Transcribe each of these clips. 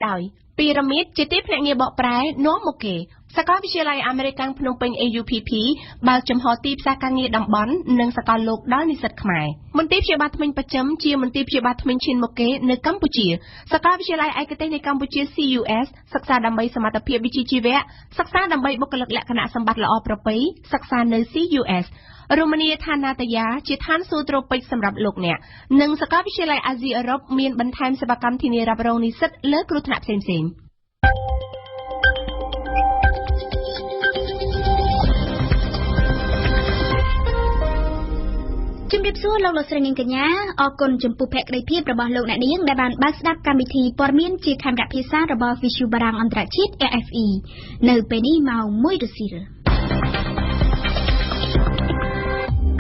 ដោយពីរ៉ាមីតជាទីភ្នាក់ងារបកប្រែនាំមកគេសាកលវិទ្យាល័យអាមេរិកភ្នំពេញ AUPP បើកចំហទីផ្សារការងារតំបន់និងសកលលោកដល់និស្សិតខ្មែរមន្ទីរព្យាបាលថ្មិញបច្ចឹមជាមន្ទីរព្យាបាលថ្មិញឈានមុខគេនៅកម្ពុជាសាកលវិទ្យាល័យឯកទេសនៃកម្ពុជា CUS សិក្សាដើម្បីសមត្ថភាពវិជ្ជាជីវៈសិក្សាដើម្បីបុគ្គលិកលក្ខណៈសម្បត្តិល្អប្រពៃសិក្សានៅ CUS រមណីយដ្ឋាននាតយាជាឋានសួគ៌ត្រូពិចសម្រាប់លោកអ្នកនិងសាកលវិទ្យាល័យអាស៊ីអឺរ៉ុបមានបន្ថែមសេវាកម្មធានារ៉ាប់រងនិស្សិតលើគ្រោះថ្នាក់ផ្សេងៗជំរាបសួរលោកស្រីនាងកញ្ញាអរគុណចំពោះភក្ដីភាពរបស់លោកអ្នកនាងដែលបានបើកស្ដាប់កម្មវិធីព័ត៌មានជាខេមរៈភាសារបស់ Visu បារាំងអន្តរជាតិ AFE នៅពេលនេះម៉ោង 1 រសៀល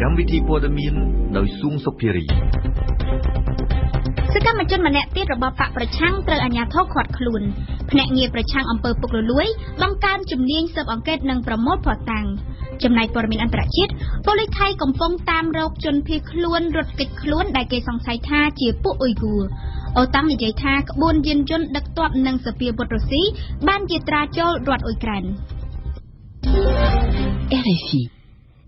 កម្មវិធីព័ត៌មានដោយស៊ូងសុភារីសកម្មជនម្នាក់ទៀតរបស់បកប្រឆាំងត្រូវអាជ្ញាធរឃាត់ខ្លួនភ្នាក់ងារប្រឆាំងអំពើពុករលួយបង្កើនជំនាញស៊ើបអង្កេតនិងប្រមូលភស្តុតាងចំណែកព័ត៌មានអន្តរជាតិប៉ូលីសថៃកំពុងតាមរកជនភៀសខ្លួនរត់គេចខ្លួនដែលគេសង្ស័យថាជាពួកអ៊ុយហ្គូអូតាំងនិយាយថាក្បួនយានយន្តដឹកទ័ពនិងសភាវុធរុស្ស៊ីបានយាត្រាចូលរដ្ឋអ៊ុយក្រែន RFI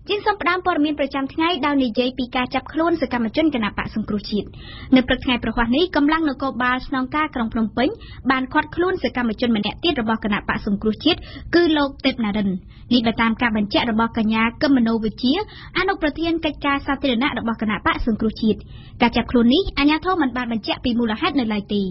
ជាសំផ្ដើមព័ត៌មានប្រចាំថ្ងៃដោយនិយាយពីការចាប់ខ្លួនសកម្មជនគណបកសង្គ្រោះជាតិនៅព្រឹកថ្ងៃប្រហ័សនេះកម្លាំងនគរបាលស្នងការក្រុងភ្នំពេញបានឃាត់ខ្លួនសកម្មជនម្នាក់ទៀតរបស់គណបកសង្គ្រោះជាតិគឺលោកទេពណារិននេះបើតាមការបញ្ជាក់របស់កញ្ញាកឹមមនោវិជ្ជាអនុប្រធានកិច្ចការសាធារណៈរបស់គណបកសង្គ្រោះជាតិការចាប់ខ្លួននេះអាជ្ញាធរមិនបានបញ្ជាក់ពីមូលហេតុនៅឡើយទេ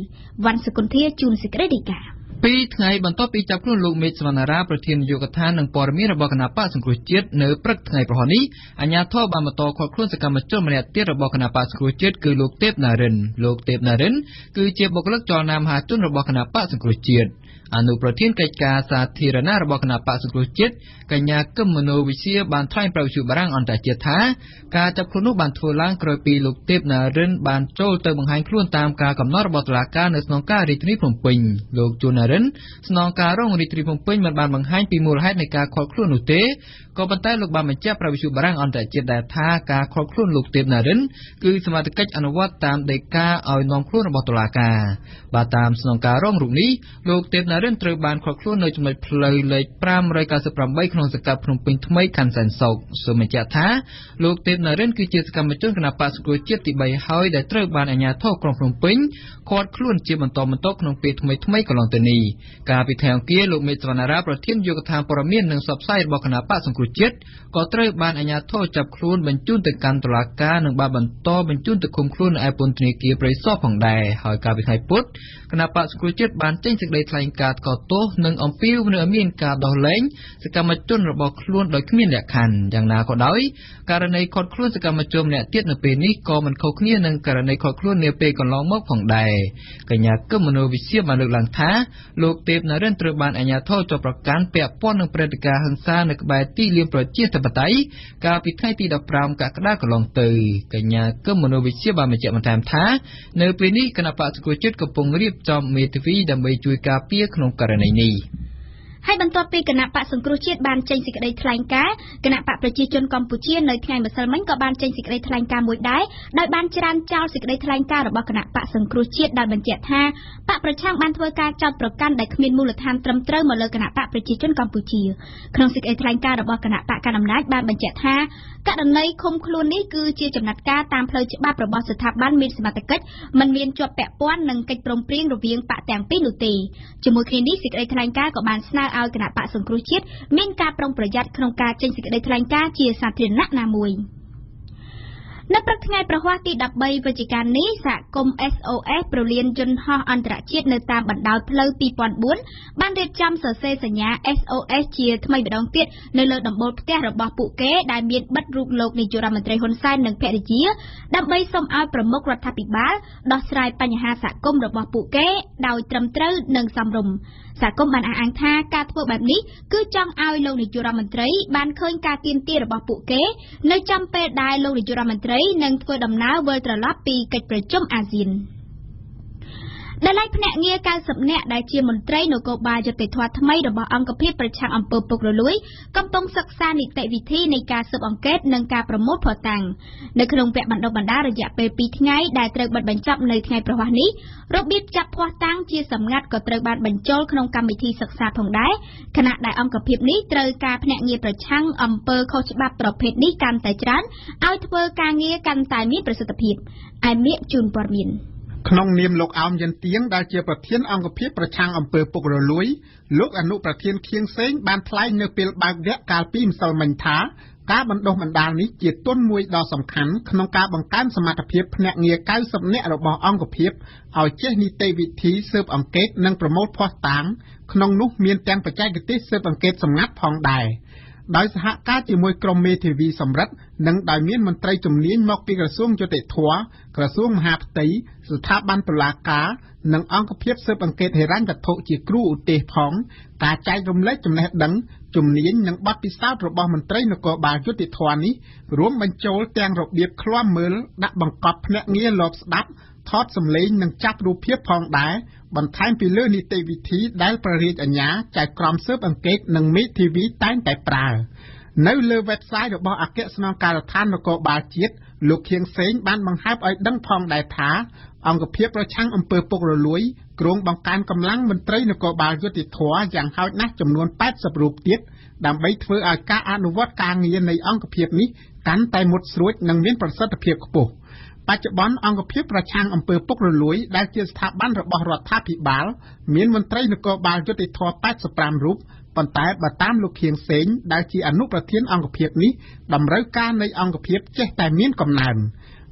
វ៉ាន់សុគន្ធាជួនសេចក្តីរាយការណ៍2ថ្ងៃបន្ទាប់ពីចាប់ខ្លួនលោកមេឃសវណ្ណារាប្រធាននាយកដ្ឋាននិងព័ត៌មានរបស់គណៈបកសង្គ្រោះជាតិនៅព្រឹកថ្ងៃប្រហ័សនេះអាជ្ញាធរបានបន្តឃាត់ខ្លួនសកម្មជនម្នាក់ទៀតរបស់គណៈបកសង្គ្រោះជាតិគឺលោកទេពណារិនលោកទេពណារិនគឺជាបុគ្គលិកចលនាមហាជនរបស់គណៈបកសង្គ្រោះជាតិអនុប្រធានកិច្ចការសាធារណៈរបស់គណៈបកសង្គ្រោះជាតិកញ្ញាកឹមមនោវិជ្ជាបានថ្លែងប្រាប់វិទ្យុបារាំងអន្តរជាតិថាការចាប់ខ្លួននោះបានធ្វើឡើងក្រោយពីលោកទេពណារិនបានចូលទៅបង្ហាញខ្លួនតាមការកំណត់របស់តុលាការនៅស្នងការរាជធានីភ្នំពេញលោកជួនណារិនស្នងការរងរាជធានីភ្នំពេញមិនបានបង្ហាញពីមូលហេតុនៃការឃាត់ខ្លួននោះទេក៏ប៉ុន្តែលោកបានបញ្ជាក់ប្រាប់វិទ្យុបារាំងអន្តរជាតិដែរថាការឃាត់ខ្លួនលោកទេពណារិនគឺសមត្ថកិច្ចអនុវត្តតាមដីកាឲ្យនាំខ្លួនរបស់តុលាការបាទតាមស្នងការរងរូបនេះលោកទេពណារិនត្រូវបានឃាត់ខ្លួននៅចំណុចផ្លូវលេខ598ក្នុងសង្កាត់ភ្នំពេញថ្មីខណ្ឌសែនសុខសូមបញ្ជាក់ថាលោកទេពណារិនគឺជាសកម្មជនគណបកសង្គ្រោះជាតិទី3ហើយដែលត្រូវបានអាជ្ញាធរក្រុងភ្នំពេញឃាត់ខ្លួនជាបន្តបន្ទាប់ក្នុងពេលថ្មីកន្លងទៅនេះកាលពីថ្ងៃអង្គារលោកមេឃសវណ្ណារាប្រធាននាយកដ្ឋានព័ត៌មាននិងផ្សព្វផ្សាយរបស់គណបកសង្គ្រោះជាតិក៏ត្រូវបានអាជ្ញាធរចាប់ខ្លួនបញ្ជូនទៅកាន់តុលាការនិងបានបន្តបញ្ជូនទៅឃុំខ្លួននៅឯពន្ធនាគារព្រៃសរផងដែរហើយកាលពីថ្ងៃពុធគណបកសង្គ្រោះជាតិបានចេញសេចក្តីថ្លែងការណ៍ថ្កោលទោសនិងអំពាវនាវឲ្យមានការដោះលែងសកម្មជនរបស់ខ្លួនដោយគ្មានលក្ខខណ្ឌយ៉ាងណាក៏ដោយករណីឃាត់ខ្លួនសកម្មជនម្នាក់ទៀតនៅពេលនេះក៏មិនខុសគ្នានឹងករណីឃាត់ខ្លួននាពេលកន្លងមកផងដែរកញ្ញាកឹមមនោវិជ្ជាបានលើកឡើងថាលោកទេពណារិនត្រូវបានអាជ្ញាធរចាប់ប្រកាន់ពាក់ព័ន្ធនឹងព្រឹត្តិការណ៍ហិង្សានៅក្បែរទីលានប្រជាធិបតេយ្យកាលពីថ្ងៃទី15កក្កដាកន្លងទៅកញ្ញាកឹមមនោវិជ្ជាបានបញ្ជាក់បន្ថែមថានៅពេលនេះគណៈបក្សសង្គ្រោះជាតិកំពុងរៀបចំមេធាវីដើម្បីជួយការពារក្នុងករណីនេះហើយបន្ទាប់ពីគណៈបកសង្គ្រោះជាតិបានចេញសេចក្តីថ្លែងការណ៍គណៈបកប្រជាជនកម្ពុជានៅថ្ងៃម្សិលមិញក៏បានចេញសេចក្តីថ្លែងការណ៍មួយដែរដោយបានច្រានចោលសេចក្តីថ្លែងការណ៍របស់គណៈបកសង្គ្រោះជាតិដោយបញ្ជាក់ថាបកប្រឆាំងបានធ្វើការចោទប្រកាន់ដែលគ្មានមូលដ្ឋានត្រឹមត្រូវមកលើគណៈបកប្រជាជនកម្ពុជាក្នុងសេចក្តីថ្លែងការណ៍របស់គណៈបកកណ្ដាលអំណាចបានបញ្ជាក់ថាករណីឃុំខ្លួននេះគឺជាចំណាត់ការតាមផ្លូវច្បាប់របស់ស្ថាប័នមានសមត្ថកិច្ចមិនមានជាប់ពាក់ព័ន្ធនឹងកិច្ចព្រមព្រៀងរវាងបកទាំងពីរនោះទេជាមួយគ្នានេះសេចក្តីថ្លែងការណ៍ក៏បានស្នើឲ្យគណៈបកសង្គ្រោះជាតិមានការប្រុងប្រយ័ត្នក្នុងការចេញសេចក្តីថ្លែងការណ៍ជាសាធារណៈណាមួយនៅព្រឹកថ្ងៃប្រហ័សទី13វិច្ឆិកានេះសហគមន៍ SOS ប្រលានយន្តហោះអន្តរជាតិនៅតាមបណ្ដោយផ្លូវ2004បានរៀបចំសរសេរសញ្ញា SOS ជាថ្មីម្ដងទៀតនៅលើដំបូលផ្ទះរបស់ពួកគេដែលមានបិទរូបលោកនាយករដ្ឋមន្ត្រីហ៊ុនសែននិងភរិយាដើម្បីសូមឲ្យប្រមុខរដ្ឋាភិបាលដោះស្រាយបញ្ហាសហគមន៍របស់ពួកគេដោយត្រឹមត្រូវនិងសមរម្យសហគមន៍បានអះអាងថាការធ្វើបែបនេះគឺចង់ឲ្យលោកនាយករដ្ឋមន្ត្រីបានឃើញការទាមទាររបស់ពួកគេនៅចំពេលដែលលោកនាយករដ្ឋមន្ត្រីនឹងធ្វើដំណើរវិលត្រឡប់ពីកិច្ចប្រជុំអាស៊ាន ដែលឡែកភ្នាក់ងារ90នាក់ដែលជាមន្ត្រីនគរបាលយុត្តិធម៌ថ្មីរបស់អង្គភាពប្រឆាំងអំពើពុករលួយកំពុងសិក្សានីតិវិធីនៃការស៊ើបអង្កេតនិងការប្រមូលភស្តុតាងនៅក្នុងវគ្គបណ្ដុះបណ្ដាលរយៈពេល2ថ្ងៃដែលត្រូវបិទបញ្ចប់នៅថ្ងៃប្រហ័សនេះរបៀបចាប់ភស្តុតាងជាសម្ងាត់ក៏ត្រូវបានបញ្ចូលក្នុងកម្មវិធីសិក្សាផងដែរខណៈដែលអង្គភាពនេះត្រូវការភ្នាក់ងារប្រឆាំងអំពើខុសច្បាប់ប្រភេទនេះកាន់តែច្រើនឲ្យធ្វើការងារកាន់តែមានប្រសិទ្ធភាពឯមៀកជូនព័ត៌មានក្នុងនាមលោកអោមយិនទៀងដែលជាប្រធានអង្គភាពប្រឆាំងអំពើពុករលួយលោកអនុប្រធានខៀងសេងបានថ្លែងនៅពេលបើកវគ្គកាលពីម្សិលមិញថាការបណ្ដុះបណ្ដាលនេះជាទុនមួយដ៏សំខាន់ក្នុងការបង្កើនសមត្ថភាពភ្នាក់ងារ90នាក់របស់អង្គភាពឲ្យចេះនីតិវិធីស៊ើបអង្កេតនិងប្រមូលភស្តុតាងក្នុងនោះមានទាំងបច្ចេកទេសស៊ើបអង្កេតសម្ងាត់ផងដែរដោយសហការជាមួយក្រុមមេធាវីសម្រិទ្ធនិងដោយមានមន្ត្រីជំនាញមកពីក្រសួងយុតិធធម៌ក្រសួងមហាផ្ទៃស្ថាប័នតុលាការនិងអង្គភាពស៊ើបអង្កេតហិរញ្ញវត្ថុជាគ្រូឧទ្ទេសផងការចែករំលែកចំណេះដឹងជំនាញនិងបទពិសោធន៍របស់មន្ត្រីនគរបាលយុតិធធម៌នេះរួមបញ្ចូលទាំងរបៀបឃ្លាំមើលដាក់បង្កប់ភ្នាក់ងារលបស្ដាប់ថតសម្លេងនិងចាប់រូបភាពផងដែរបន្ថែមពីលើនីតិវិធីដែលព្រះរាជអាជ្ញាចៅក្រមស៊ើបអង្កេតនិងមេធាវីតែងតែប្រើនៅលើ website របស់អគ្គស្នងការដ្ឋាននគរបាលជាតិលោកខៀងសេងបានបង្ហើបឲ្យដឹងផងដែរថាអង្គភាពប្រឆាំងអំពើពុករលួយក្រុងបង្កើនកម្លាំងមន្ត្រីនគរបាលយុតិធធម៌យ៉ាងហោចណាស់ចំនួន80រូបទៀតដើម្បីធ្វើឲ្យការអនុវត្តការងារនៃអង្គភាពនេះកាន់តែមុតស្រួចនិងមានប្រសិទ្ធភាពខ្ពស់បច្ចុប្បន្នអង្គភាពប្រឆាំងអំពើពុករលួយដែលជាស្ថាប័នរបស់រដ្ឋាភិបាលមានមន្ត្រីនគរបាលយុតិធធម៌85រូបប៉ុន្តែបើតាមលោកខៀងសេងដែលជាអនុប្រធានអង្គភាពនេះតម្រូវការនៃអង្គភាពចេះតែមានកំណើន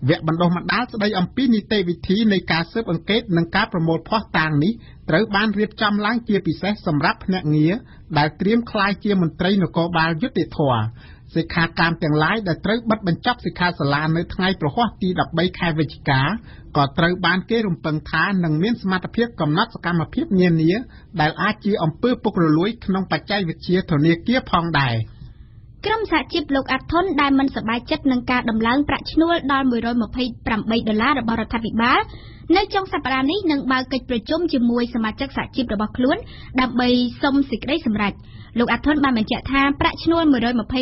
វគ្គបណ្ដុះបណ្ដាលស្ដីអំពីនីតិវិធីនៃការស៊ើបអង្កេតនិងការប្រមូលភស្តុតាងនេះត្រូវបានរៀបចំឡើងជាពិសេសសម្រាប់ភ្នាក់ងារដែលត្រៀមក្លាយជាមន្ត្រីនគរបាលយុតិធធម៌សិក្ខាកាមទាំងឡាយដែលត្រូវបិទបញ្ចប់សិក្ខាសាលានៅថ្ងៃប្រហ័សទី13ខែវិច្ឆិកាក៏ត្រូវបានគេរំពឹងថានឹងមានសមត្ថភាពកំណត់សកម្មភាពនានាដែលអាចជាអំពើពុករលួយក្នុងបច្ចេកវិទ្យាធនាគារផងដែរក្រុមសហជីពលោកអាត់ធុនដែលមិនសប្បាយចិត្តនឹងការដំឡើងប្រាក់ឈ្នួលដល់$128របស់រដ្ឋាភិបាលនៅចុងសប្តាហ៍នេះនឹងបើកកិច្ចប្រជុំជាមួយសមាជិកសហជីពរបស់ខ្លួនដើម្បីសុំសេចក្តីសម្រេចលោកអាត់ធុនបានបញ្ជាក់ថាប្រាក់ឈ្នួល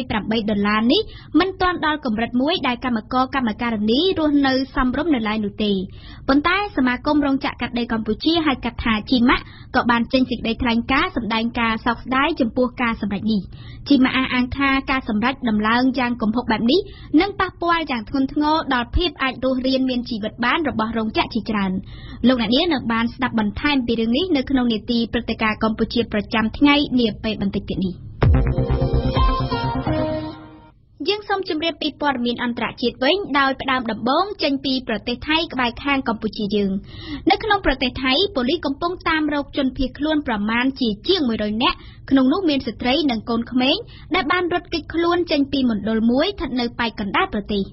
$128នេះមិនទាន់ដល់កម្រិតមួយដែលកម្មករកម្មការិនីរស់នៅសមរម្យនៅឡើយនោះទេប៉ុន្តែសមាគមរោងចក្រកាត់ដេរកម្ពុជាហៅកាត់ថាជីម៉ាក់ក៏បានចេញសេចក្តីថ្លែងការណ៍សម្ដែងការសោកស្ដាយចំពោះការសម្រេចនេះជីម៉ាក់អះអាងថាការសម្រេចដំឡើងយ៉ាងគំហុកបែបនេះនឹងប៉ះពាល់យ៉ាងធ្ងន់ធ្ងរដល់ភាពអាចរស់រានមានជីវិតបានរបស់រោងចក្រជាច្រើនលោកអ្នកនាងនឹងបានស្ដាប់បន្ថែមពីរឿងនេះនៅក្នុងនេតិព្រឹត្តិការណ៍កម្ពុជាប្រចាំថ្ងៃនាពេលបន្តិចទៀតនេះយើងសូមជម្រាបពីព័ត៌មានអន្តរជាតិវិញដោយផ្ដើមដំបូងចេញពីប្រទេសថៃក្បែរខាងកម្ពុជាយើងនៅក្នុងប្រទេសថៃប៉ូលីសកំពុងតាមរកជនភៀសខ្លួនប្រមាណជាង100នាក់ក្នុងនោះមានស្ត្រីនិងកូនក្មេងដែលបានរត់គេចខ្លួនចេញពីមណ្ឌលមួយស្ថិតនៅប៉ែកកណ្ដាលប្រទេស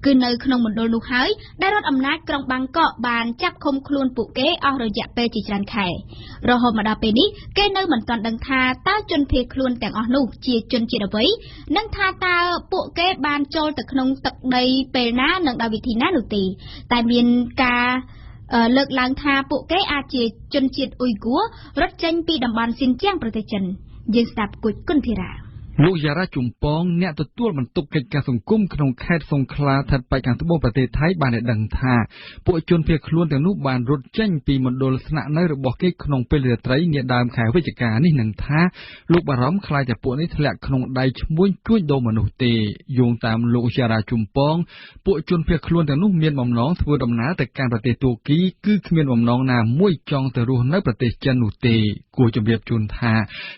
គឺនៅក្នុងមណ្ឌលនោះហើយដែលរដ្ឋអំណាចក្រុងបាងកកបានចាប់ឃុំខ្លួនពួកគេអស់រយៈពេលជាច្រើនខែរហូតមកដល់ពេលនេះគេនៅមិនទាន់ដឹងថាតើជនភៀសខ្លួនទាំងអស់នោះជាជនជាតិអ្វីនិងថាតើពួកគេបានចូលទៅក្នុងទឹកដីពេលណានិងដោយវិធីណានោះទេតែមានការលើកឡើងថាពួកគេអាចជាជនជាតិអ៊ុយហ្គួររត់ចេញពីតំបន់ស៊ីនជៀងប្រទេសចិនយើងស្ដាប់គូចគុនធីរ៉ាលោកយ៉ារ៉ាជំពងអ្នកទទួលបន្ទុកកិច្ចការសង្គមក្នុងខេត្តសង្ខឡាស្ថិតប៉ែកខាងត្បូងប្រទេសថៃបានឲ្យដឹងថាពួកជនភៀសខ្លួនទាំងនោះបានរត់ចេញពីមណ្ឌលស្នាក់នៅរបស់គេក្នុងពេលរាត្រីនាដើមខែវិច្ឆិកានេះនឹងថាលោកបារម្ភខ្លាចតែពួកនេះធ្លាក់ក្នុងដៃឈ្មួញជួញដូរមនុស្សទេយោងតាមលោកយ៉ារ៉ាជំពងពួកជនភៀសខ្លួនទាំងនោះមានបំណងធ្វើដំណើរទៅកាន់ប្រទេសទួរគីគឺគ្មានបំណងណាមួយចង់ទៅរស់នៅប្រទេសចិននោះទេគួរជម្រាបជូនថា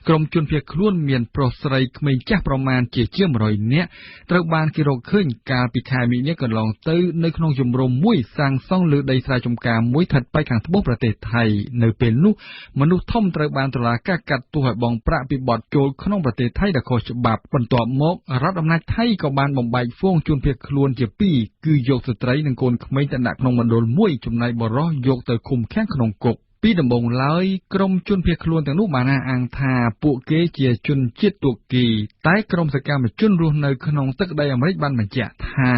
ក្រុមជនភៀសខ្លួនមានប្រុសស្រីក្មេងចាស់ប្រមាណជា100នាក់ត្រូវបានគេរកឃើញកាលពីខែមីនាកន្លងទៅនៅក្នុងជំរំមួយសាងសង់លើដីស្រែចម្ការមួយស្ថិតប៉ែកខាងត្បូងប្រទេសថៃនៅពេលនោះមនុស្សធំត្រូវបានតុលាការកាត់ទោសឲ្យបង់ប្រាក់ពីបទចូលក្នុងប្រទេសថៃដែលខុសច្បាប់បន្ទាប់មករដ្ឋអំណាចថៃក៏បានបំបែកហ្វូងជនភៀសខ្លួនជាពីរគឺយកស្ត្រីនិងកូនក្មេងទៅដាក់ក្នុងមណ្ឌលមួយចំណែកបុរសយកទៅឃុំឃាំងក្នុងគុក ពីដំបូងឡើយក្រុមជនភៀសខ្លួនទាំងនោះបានអះអាងថាពួកគេជាជនជាតិទួរគីតែក្រុមសកម្មជនរស់នៅក្នុងទឹកដីអាមេរិកបានបញ្ជាក់ថា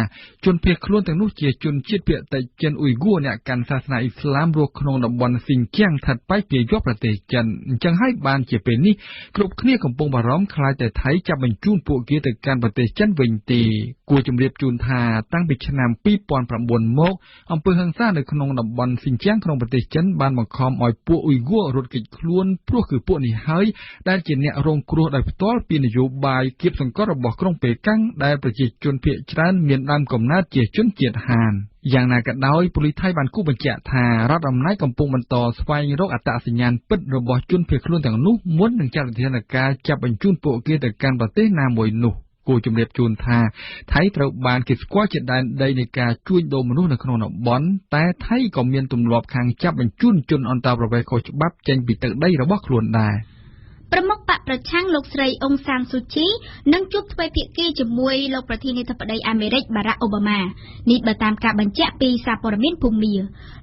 ជនភៀសខ្លួនទាំងនោះជាជនជាតិភាគតិចចិនអ៊ុយហ្គូអ្នកកាន់សាសនាអ៊ីស្លាមរស់ក្នុងតំបន់ស៊ីនជៀងស្ថិតប៉ែកពីយប់ប្រទេសចិនអញ្ចឹងហើយបានជាពេលនេះគ្រប់គ្នាកំពុងបារម្ភខ្លាចតែថៃចាប់បញ្ជូនពួកគេទៅកាន់ប្រទេសចិនវិញទេគួរជម្រាបជូនថាតាំងពីឆ្នាំ2009មកអំពើហិង្សានៅក្នុងតំបន់ស៊ីនជៀងក្នុងប្រទេសចិនបានបង្ខំឲ្យពួកអ៊ុយហ្គូរត់គេចខ្លួនព្រោះគឺពួកនេះហើយដែលជាអ្នករងគ្រោះដោយផ្ទាល់ពីនយោបាយគៀបសង្កត់របស់ក្រុងប៉េកាំងដែលប្រជាជនភាគច្រើនមានដើមកំណើតជាជនជាតិហានយ៉ាងណាក៏ដោយប៉ូលីសថៃបានគូបញ្ជាក់ថារដ្ឋអំណាចកំពុងបន្តស្វែងរកអត្តសញ្ញាណពិតរបស់ជនភៀសខ្លួនទាំងនោះមុននឹងចាត់វិធានការចាប់បញ្ជូនពួកគេទៅកាន់ប្រទេសណាមួយនោះគួរជំរាបជូនថាថៃត្រូវបានគេស្គាល់ជាដែនដីនៃការជួញដូរមនុស្សនៅក្នុងតំបន់តែថៃក៏មានទម្លាប់ខាងចាប់បញ្ជូនជនអន្តោប្រវេសន៍ខុសច្បាប់ចេញពីទឹកដីរបស់ខ្លួនដែរប្រមុខបកប្រឆាំងលោកស្រីអ៊ុងសានស៊ូជីនឹងជួបទ្វេភាគីជាមួយលោកប្រធានាធិបតីអាមេរិកបារ៉ាក់អូបាម៉ានេះបើតាមការបញ្ជាក់ពីសារព័ត៌មានភូមា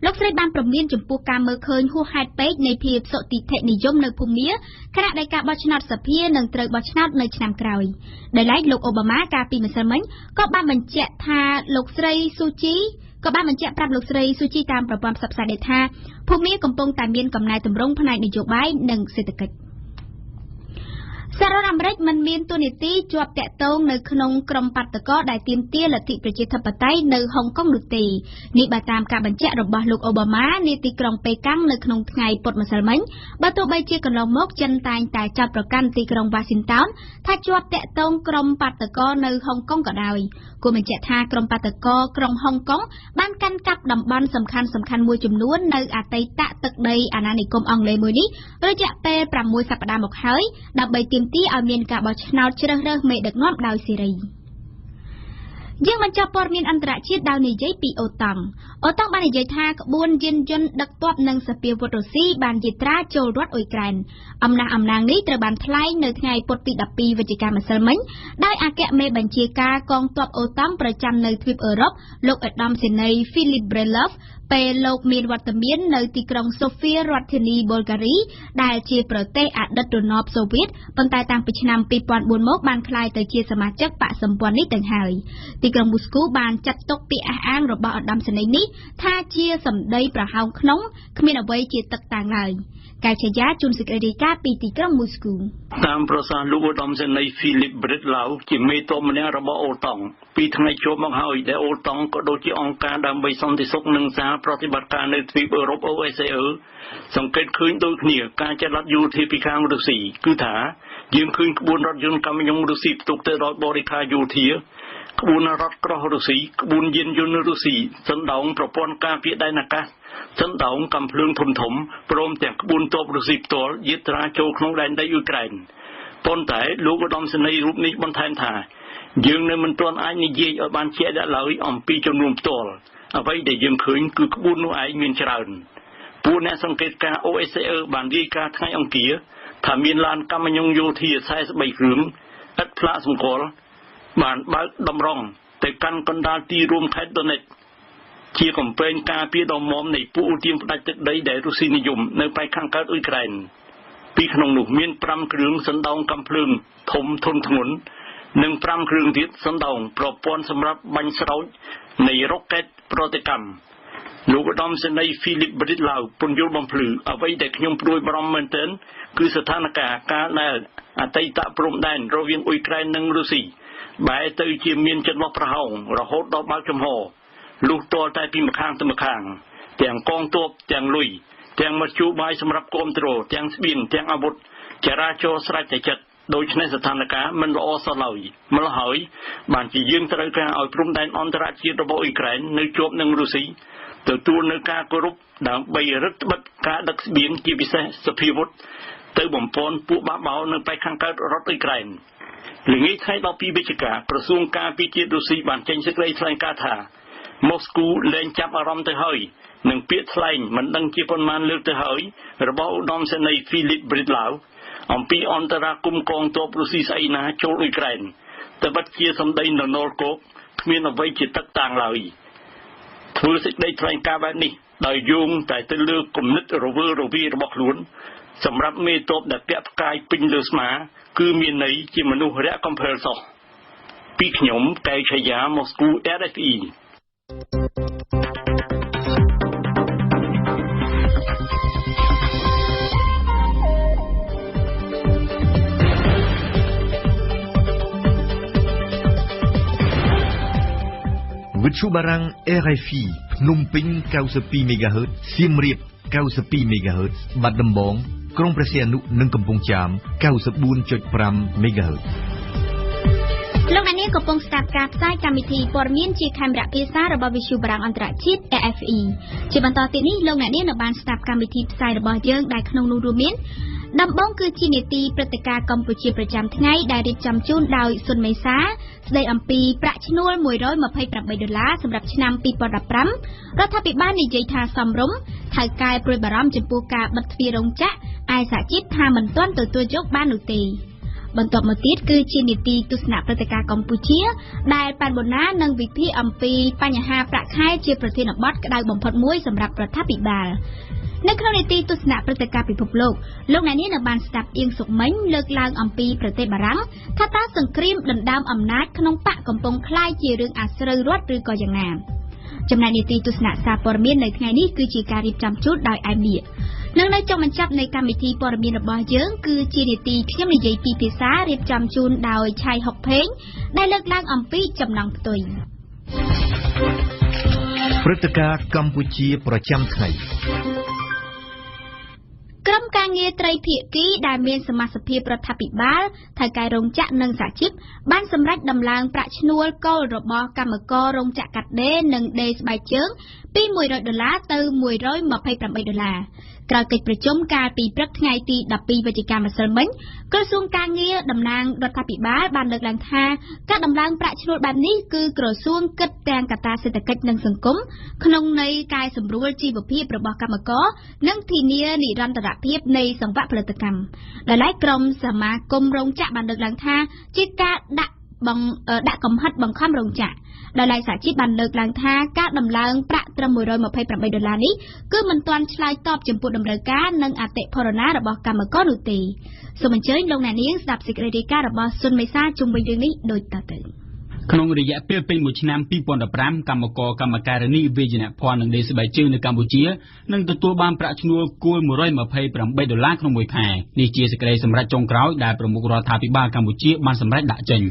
លោកស្រីបានព្រមានចំពោះការមើលឃើញហួសហេតុពេកនៃភាពសុតិធិនិយមនៅភូមាខណៈដែលការបោះឆ្នោតសភានឹងត្រូវបោះឆ្នោតនៅឆ្នាំក្រោយដែលឡែកលោកអូបាម៉ាកាលពីម្សិលមិញក៏បានបញ្ជាក់ថាលោកស្រីស៊ូជីក៏បានបញ្ជាក់ប្រាប់លោកស្រីស៊ូជីតាមប្រព័ន្ធផ្សព្វផ្សាយដែរថាភូមាកំពុងតែមានកំណែទម្រង់ផ្នែកនយោបាយនិងសេដ្ឋកិច្ចសហរដ្ឋអាមេរិកមិនមានតួនាទីជាប់តាក់ទងនៅក្នុងក្រុមបាតកោដែលទាមទារលទ្ធិប្រជាធិបតេយ្យនៅហុងកុងនោះទេនេះបើតាមការបញ្ជាក់របស់លោកអូបាម៉ានាទីក្រុងប៉េកាំងនៅក្នុងថ្ងៃពុធម្សិលមិញបើទោះបីជាកន្លងមកចិនតែងតែចាប់ប្រកាន់ទីក្រុងវ៉ាស៊ីនតោនថាជាប់តាក់ទងក្រុមបាតកោនៅហុងកុងក៏ដោយគួរបញ្ជាក់ថាក្រុមបាតកោក្រុងហុងកុងបានកាន់កាប់តំបន់សំខាន់មួយចំនួននៅអតីតទឹកដីអាណានិគមអង់គ្លេសមួយនេះរយៈពេល6សប្តាហ៍មកហើយដើម្បីទាមទារឲ្យមានការបោះឆ្នោតជ្រើសរើសមេដឹកនាំដោយសេរីយើងបញ្ចប់ព័ត៌មានអន្តរជាតិដោយនិយាយពីអូតង់បាននិយាយថាក្បួនយានយន្តដឹកទ័ពនិងសពាវុធរុស្ស៊ីបានយាត្រាចូលរដ្ឋអ៊ុយក្រែនអំណះនេះត្រូវបានថ្លែងនៅថ្ងៃពុធទី12វិច្ឆិកាម្សិលមិញដោយអគ្គមេបញ្ជាការកងទ័ពអូតង់ប្រចាំនៅទ្វីបអឺរ៉ុបលោកឧត្តមសេនីយ៍ Philip Brelov ពេលលោកមានវត្តមាននៅទីក្រុងសូហ្វៀរដ្ឋធានីប៊ុលហ្គារីដែលជាប្រទេសអតីតរណបសូវៀតប៉ុន្តែតាំងពីឆ្នាំ2004មកបានក្លាយទៅជាសមាជិកបកសម្ព័ន្ធនេះទាំងហើយទីក្រុងមូស្គូបានចាត់ទុកពាក្យអះអាងរបស់ឧត្តមសេនីយ៍នេះថាជាសម្ដីប្រហោងក្នុងគ្មានអ្វីជាទឹកតាំងឡើយកែឆាយាជួនសេចក្តីរាយការណ៍ពីទីក្រុងមូស្គូតាមប្រសាសន៍លោកឧត្តមសេនីយ៍ Philip Brelov ជាមេទ័ពម្នាក់របស់អូតង់ពីថ្ងៃជាប់មកហើយដែលអូតង់ក៏ដូចជាអង្គការដើម្បីសន្តិសុខនិងសហប្រតិបត្តិការនៅទ្វីបអឺរ៉ុប OSCE សង្កេតឃើញដូចគ្នាការចល័តយោធាពីខាងរុស្ស៊ីគឺថាយើងឃើញក្បួនរថយន្តកាមីយ៉ុងរុស្ស៊ីផ្ទុកទៅដោយបរិខាយោធាក្បួនរថក្រោះរុស្ស៊ីក្បួនយានយន្តរុស្ស៊ីសណ្ដោងប្រព័ន្ធការពារដែនអាកាសសណ្ដោងកាំភ្លើងធំព្រមទាំងក្បួនទ័ពរុស្ស៊ីផ្ទាល់យាត្រាចូលក្នុងដែនដីអ៊ុយក្រែនប៉ុន្តែលោកឧត្តមសេនីយ៍រូបនេះបន្ថែមថាយើងនៅមិនទាន់អាចនិយាយឲ្យបានជាក់លាក់ឡើយអំពីចំនួនផ្ទាល់អ្វីដែលយើងឃើញគឺក្បួននោះឯងមានច្រើនពួកអ្នកសង្កេតការណ៍ OSCE បានរាយការណ៍ថ្ងៃអង្គារថាមានឡានកាមីយ៉ុងយោធា43គ្រឿងឥតផ្លាកសម្គាល់បានបើកតម្រង់ទៅកាន់កណ្ដាលទីរួមខេត្តដូណេតជាកំពែងការពារដ៏មាំនៃពួកឧទាមផ្ដាច់ទឹកដីដែលរុស្ស៊ីនិយមនៅប៉ែកខាងកើតអ៊ុយក្រែនពីក្នុងនោះមាន5គ្រឿងសណ្ដោងកាំភ្លើងធំធន់ធ្ងន់និង5គ្រឿងទៀតសណ្ដោងប្រព័ន្ធសម្រាប់បាញ់ស្រោចនៃរ៉ុកកែតប្រតិកម្មលោកឧត្តមសេនីយ៍ Philip Brelov ពន្យល់បំភ្លឺអ្វីដែលខ្ញុំព្រួយបារម្ភមែនទែនគឺស្ថានភាពការដែលអតីតព្រំដែនរវាងអ៊ុយក្រែននិងរុស្ស៊ីបែរទៅជាមានចន្លោះប្រហោងរហូតដល់បើកចំហលុះទាល់តែពីម្ខាងទៅម្ខាងទាំងកងទ័ពទាំងលុយទាំងមធ្យោបាយសម្រាប់គ្រប់គ្រងទាំងស្បៀងទាំងអាវុធចរាចរណ៍ស្រេចតែចិត្តដូច្នេះស្ថានភាពមិនល្អសោះឡើយម្ល៉េះហើយបានជាយើងត្រូវការឲ្យព្រំដែនអន្តរជាតិរបស់អ៊ុយក្រែននៅជាប់នឹងរុស្ស៊ីទទួលនៅការគោរពដើម្បីរឹតបន្តឹងការដឹកស្បៀងជាពិសេសសភាវុធទៅបំពេញពួកបាបោនៅប៉ែកខាងកើតរដ្ឋអ៊ុយក្រែនល្ងាចថ្ងៃ12វិច្ឆិកាក្រសួងការពារជាតិរុស្ស៊ីបានចេញសេចក្តីថ្លែងការណ៍ថាម៉ូស្គូលែងចាប់អារម្មណ៍ទៅហើយនឹងពាក្យថ្លែងមិនដឹងជាប៉ុន្មានលើកទៅហើយរបស់ឧត្តមសេនីយ៍ Philip Brelov អំពីអន្តរាគមន៍កងទ័ពរុស្ស៊ីស្អីណាចូលអ៊ុយក្រែនតែបិទជាសម្ដីនរណលគោកគ្មានអ្វីជាទឹកតាំងឡើយធ្វើសេចក្តីថ្លែងការណ៍បែបនេះ ដោយយោងតែទៅលើគំនិតរវើរវាយរបស់ខ្លួនសម្រាប់មេតបដែលពាក់ផ្កាយពេញលើស្មាគឺមានន័យជាមនុស្សរាក់កំភើសោះពីខ្ញុំកែវឆាយាម៉ូស្គូ RFEវិទ្យុបារាំង RFI ភ្នំពេញ 92 MHz សៀមរាប 92 MHz បាត់ដំបងក្រុងព្រះសីហនុ និងកំពង់ចាម 94.5 MHz លោកអ្នកនាងកំពុងស្ដាប់ការផ្សាយកម្មវិធីព័ត៌មានជាខេមរៈភាសារបស់វិទ្យុបារាំងអន្តរជាតិ RFE ជាបន្តទៀតនេះលោកអ្នកនាងនៅបានស្ដាប់កម្មវិធីផ្សាយរបស់យើងដែលក្នុងនោះរួមមានដំបូងគឺជានីតិព្រឹត្តិការណ៍កម្ពុជាប្រចាំថ្ងៃដែលរៀបចំជូនដោយសុនមេសាស្ដីអំពីប្រាក់ឈ្នួល$128សម្រាប់ឆ្នាំ2015រដ្ឋាភិបាលនិយាយថាសមរម្យថៅកែព្រួយបារម្ភចំពោះការបិទទ្វាររោងចក្រឯសហជីពថាមិនទាន់ទទួលយកបាននោះទេបន្ទាប់មកទៀតគឺជានីតិទស្សនៈព្រឹត្តិការណ៍កម្ពុជាដែលប៉ែនបូណានឹងវិភាគអំពីបញ្ហាប្រាក់ខែជាប្រធានបទក្តៅបំផុតមួយសម្រាប់រដ្ឋាភិបាលនៅក្នុងនីតិទស្សនៈព្រឹត្តិការណ៍ពិភពលោកលោកអ្នកនាងនៅបានស្ដាប់អៀងសុកមិញលើកឡើងអំពីប្រទេសបារាំងថាតើសង្គ្រាមដណ្ដើមអំណាចក្នុងបកកំពុងคล้ายជារឿងអាស្រូវរដ្ឋឬក៏យ៉ាងណាចំណែកនីតិទស្សនៈសារព័ត៌មាននៅថ្ងៃនេះគឺជាការរៀបចំជូនដោយអែមបៀនិងនៅចុងបញ្ចប់នៃកម្មវិធីព័ត៌មានរបស់យើងគឺជានីតិខ្ញុំនិយាយពីភាសារៀបចំជូនដោយឆៃហុកភេងដែលលើកឡើងអំពីចំណងផ្ទុយព្រឹត្តិការណ៍កម្ពុជាប្រចាំថ្ងៃក្រុមការងារត្រីភាគីដែលមានសមាជិករដ្ឋាភិបាលថៅកែរោងចក្រនិងសហជីពបានសម្រេចដំឡើងប្រាក់ឈ្នួលគោលរបស់កម្មកររោងចក្រកាត់ដេរនិងដេរស្បែកជើងពី$100ទៅ$128ក្រោយកិច្ចប្រជុំកាលពីព្រឹកថ្ងៃទី12វិច្ឆិកាម្សិលមិញក្រសួងការងារតំណាងរដ្ឋាភិបាលបានលើកឡើងថាការដំឡើងប្រាក់ឈ្នួលបែបនេះគឺក្រសួងគិតទាំងកត្តាសេដ្ឋកិច្ចនិងសង្គមក្នុងន័យកែសម្រួលជីវភាពរបស់កម្មករនិងធានានិរន្តរភាពនៃសង្វាក់ផលិតកម្មដែលឯក្រុមសមាគមរោងចក្របានលើកឡើងថាជាការដាក់កំហិតបង្ខំរោងចក្រដោយឡែកសហជីពបានលើកឡើងថាការដំឡើងប្រាក់ត្រឹម$128នេះគឺមិនទាន់ឆ្លើយតបចំពោះតម្រូវការនិងអតិផរណារបស់កម្មករនោះទេសូមអញ្ជើញលោកអ្នកនាងស្ដាប់សេចក្តីរាយការណ៍របស់សុនមេសាជុំវិញរឿងនេះដូចតទៅក្នុងរយៈពេលពេញមួយឆ្នាំ2015កម្មករកម្មការិនីវិជ្ជាភ័ណ្ឌនិងដេរស្បែកជើងនៅកម្ពុជានឹងទទួលបានប្រាក់ឈ្នួលគួល$128ក្នុងមួយខែនេះជាសេចក្តីសម្រេចចុងក្រោយដែលប្រមុខរដ្ឋាភិបាលកម្ពុជាបានសម្រេចដាក់ចេញ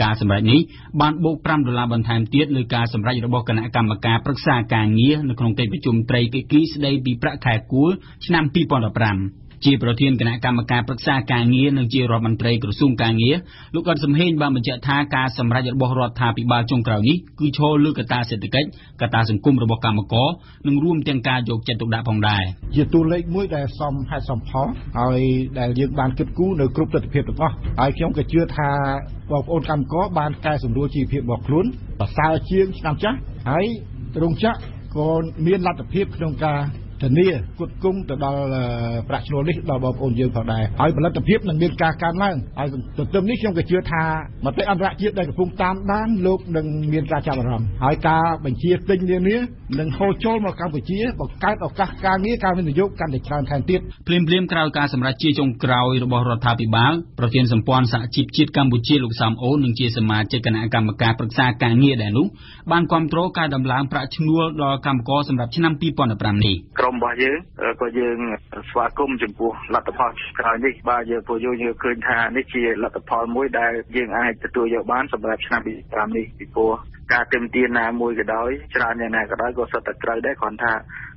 ការសម្រេចនេះបានបូក$5បន្ថែមទៀតលើការសម្រេចរបស់គណៈកម្មការប្រឹក្សាការងារនៅក្នុងកិច្ចប្រជុំត្រីភាគីស្តីពីប្រាក់ខែគួលឆ្នាំ2015ជាប្រធានគណៈកម្មការប្រឹក្សាការងារនិងជារដ្ឋមន្ត្រីក្រសួងការងារលោកអ៊ុតសំហេងបានបញ្ជាក់ថាការសម្រេចរបស់រដ្ឋាភិបាលចុងក្រោយនេះគឺឈលលើកត្តាសេដ្ឋកិច្ចកត្តាសង្គមរបស់កម្មករនិងរួមទាំងការយកចិត្តទុកដាក់ផងដែរជាតួលេខមួយដែលសមហេតុសមផលហើយដែលយើងបានគិតគូរនៅគ្រប់ទិដ្ឋភាពទាំងអស់ហើយខ្ញុំក៏ជឿថាបងប្អូនកម្មករបានកែសម្រួលជីវភាពរបស់ខ្លួនប្រសើរជាងឆ្នាំចាស់ហើយរោងចក្រក៏មានលទ្ធភាពក្នុងការធានាគុតគង់ទៅដល់ប្រាក់ឈ្នួលនេះដល់បងប្អូនយើងផងដែរហើយផលិតភាពនឹងមានការកើនឡើងហើយទន្ទឹមនេះខ្ញុំក៏ជឿថាមតិអន្តរជាតិដែលកំពុងតាមដានលោកនឹងមានការចាប់អារម្មណ៍ហើយការបញ្ជាទិញនានានឹងហូរចូលមកកម្ពុជាបង្កើតឱកាសការងារការវិនិយោគកាន់តែច្រើនថែមទៀតភ្លាមក្រោយការសម្រេចជាចុងក្រោយរបស់រដ្ឋាភិបាលប្រធានសម្ព័ន្ធសហជីពជាតិកម្ពុជាលោកសំអូននិងជាសមាជិកគណៈកម្មការប្រឹក្សាការងារដែរនោះបានគាំទ្រការដំឡើងប្រាក់ឈ្នួលដល់កម្មករសម្រាប់ឆ្នាំ2015នេះក្រុមរបស់យើងក៏យើងស្វាគមន៍ចំពោះលទ្ធផលក្រោយនេះបាទយើងឃើញថានេះជាលទ្ធផលមួយដែលយើងអាចទទួលយកបានសម្រាប់ឆ្នាំ2015នេះពីព្រោះការទាមទារណាមួយក៏ដោយច្រើនយ៉ាងណាក៏ដោយក៏សុទ្ធតែត្រូវដែរគ្រាន់ថា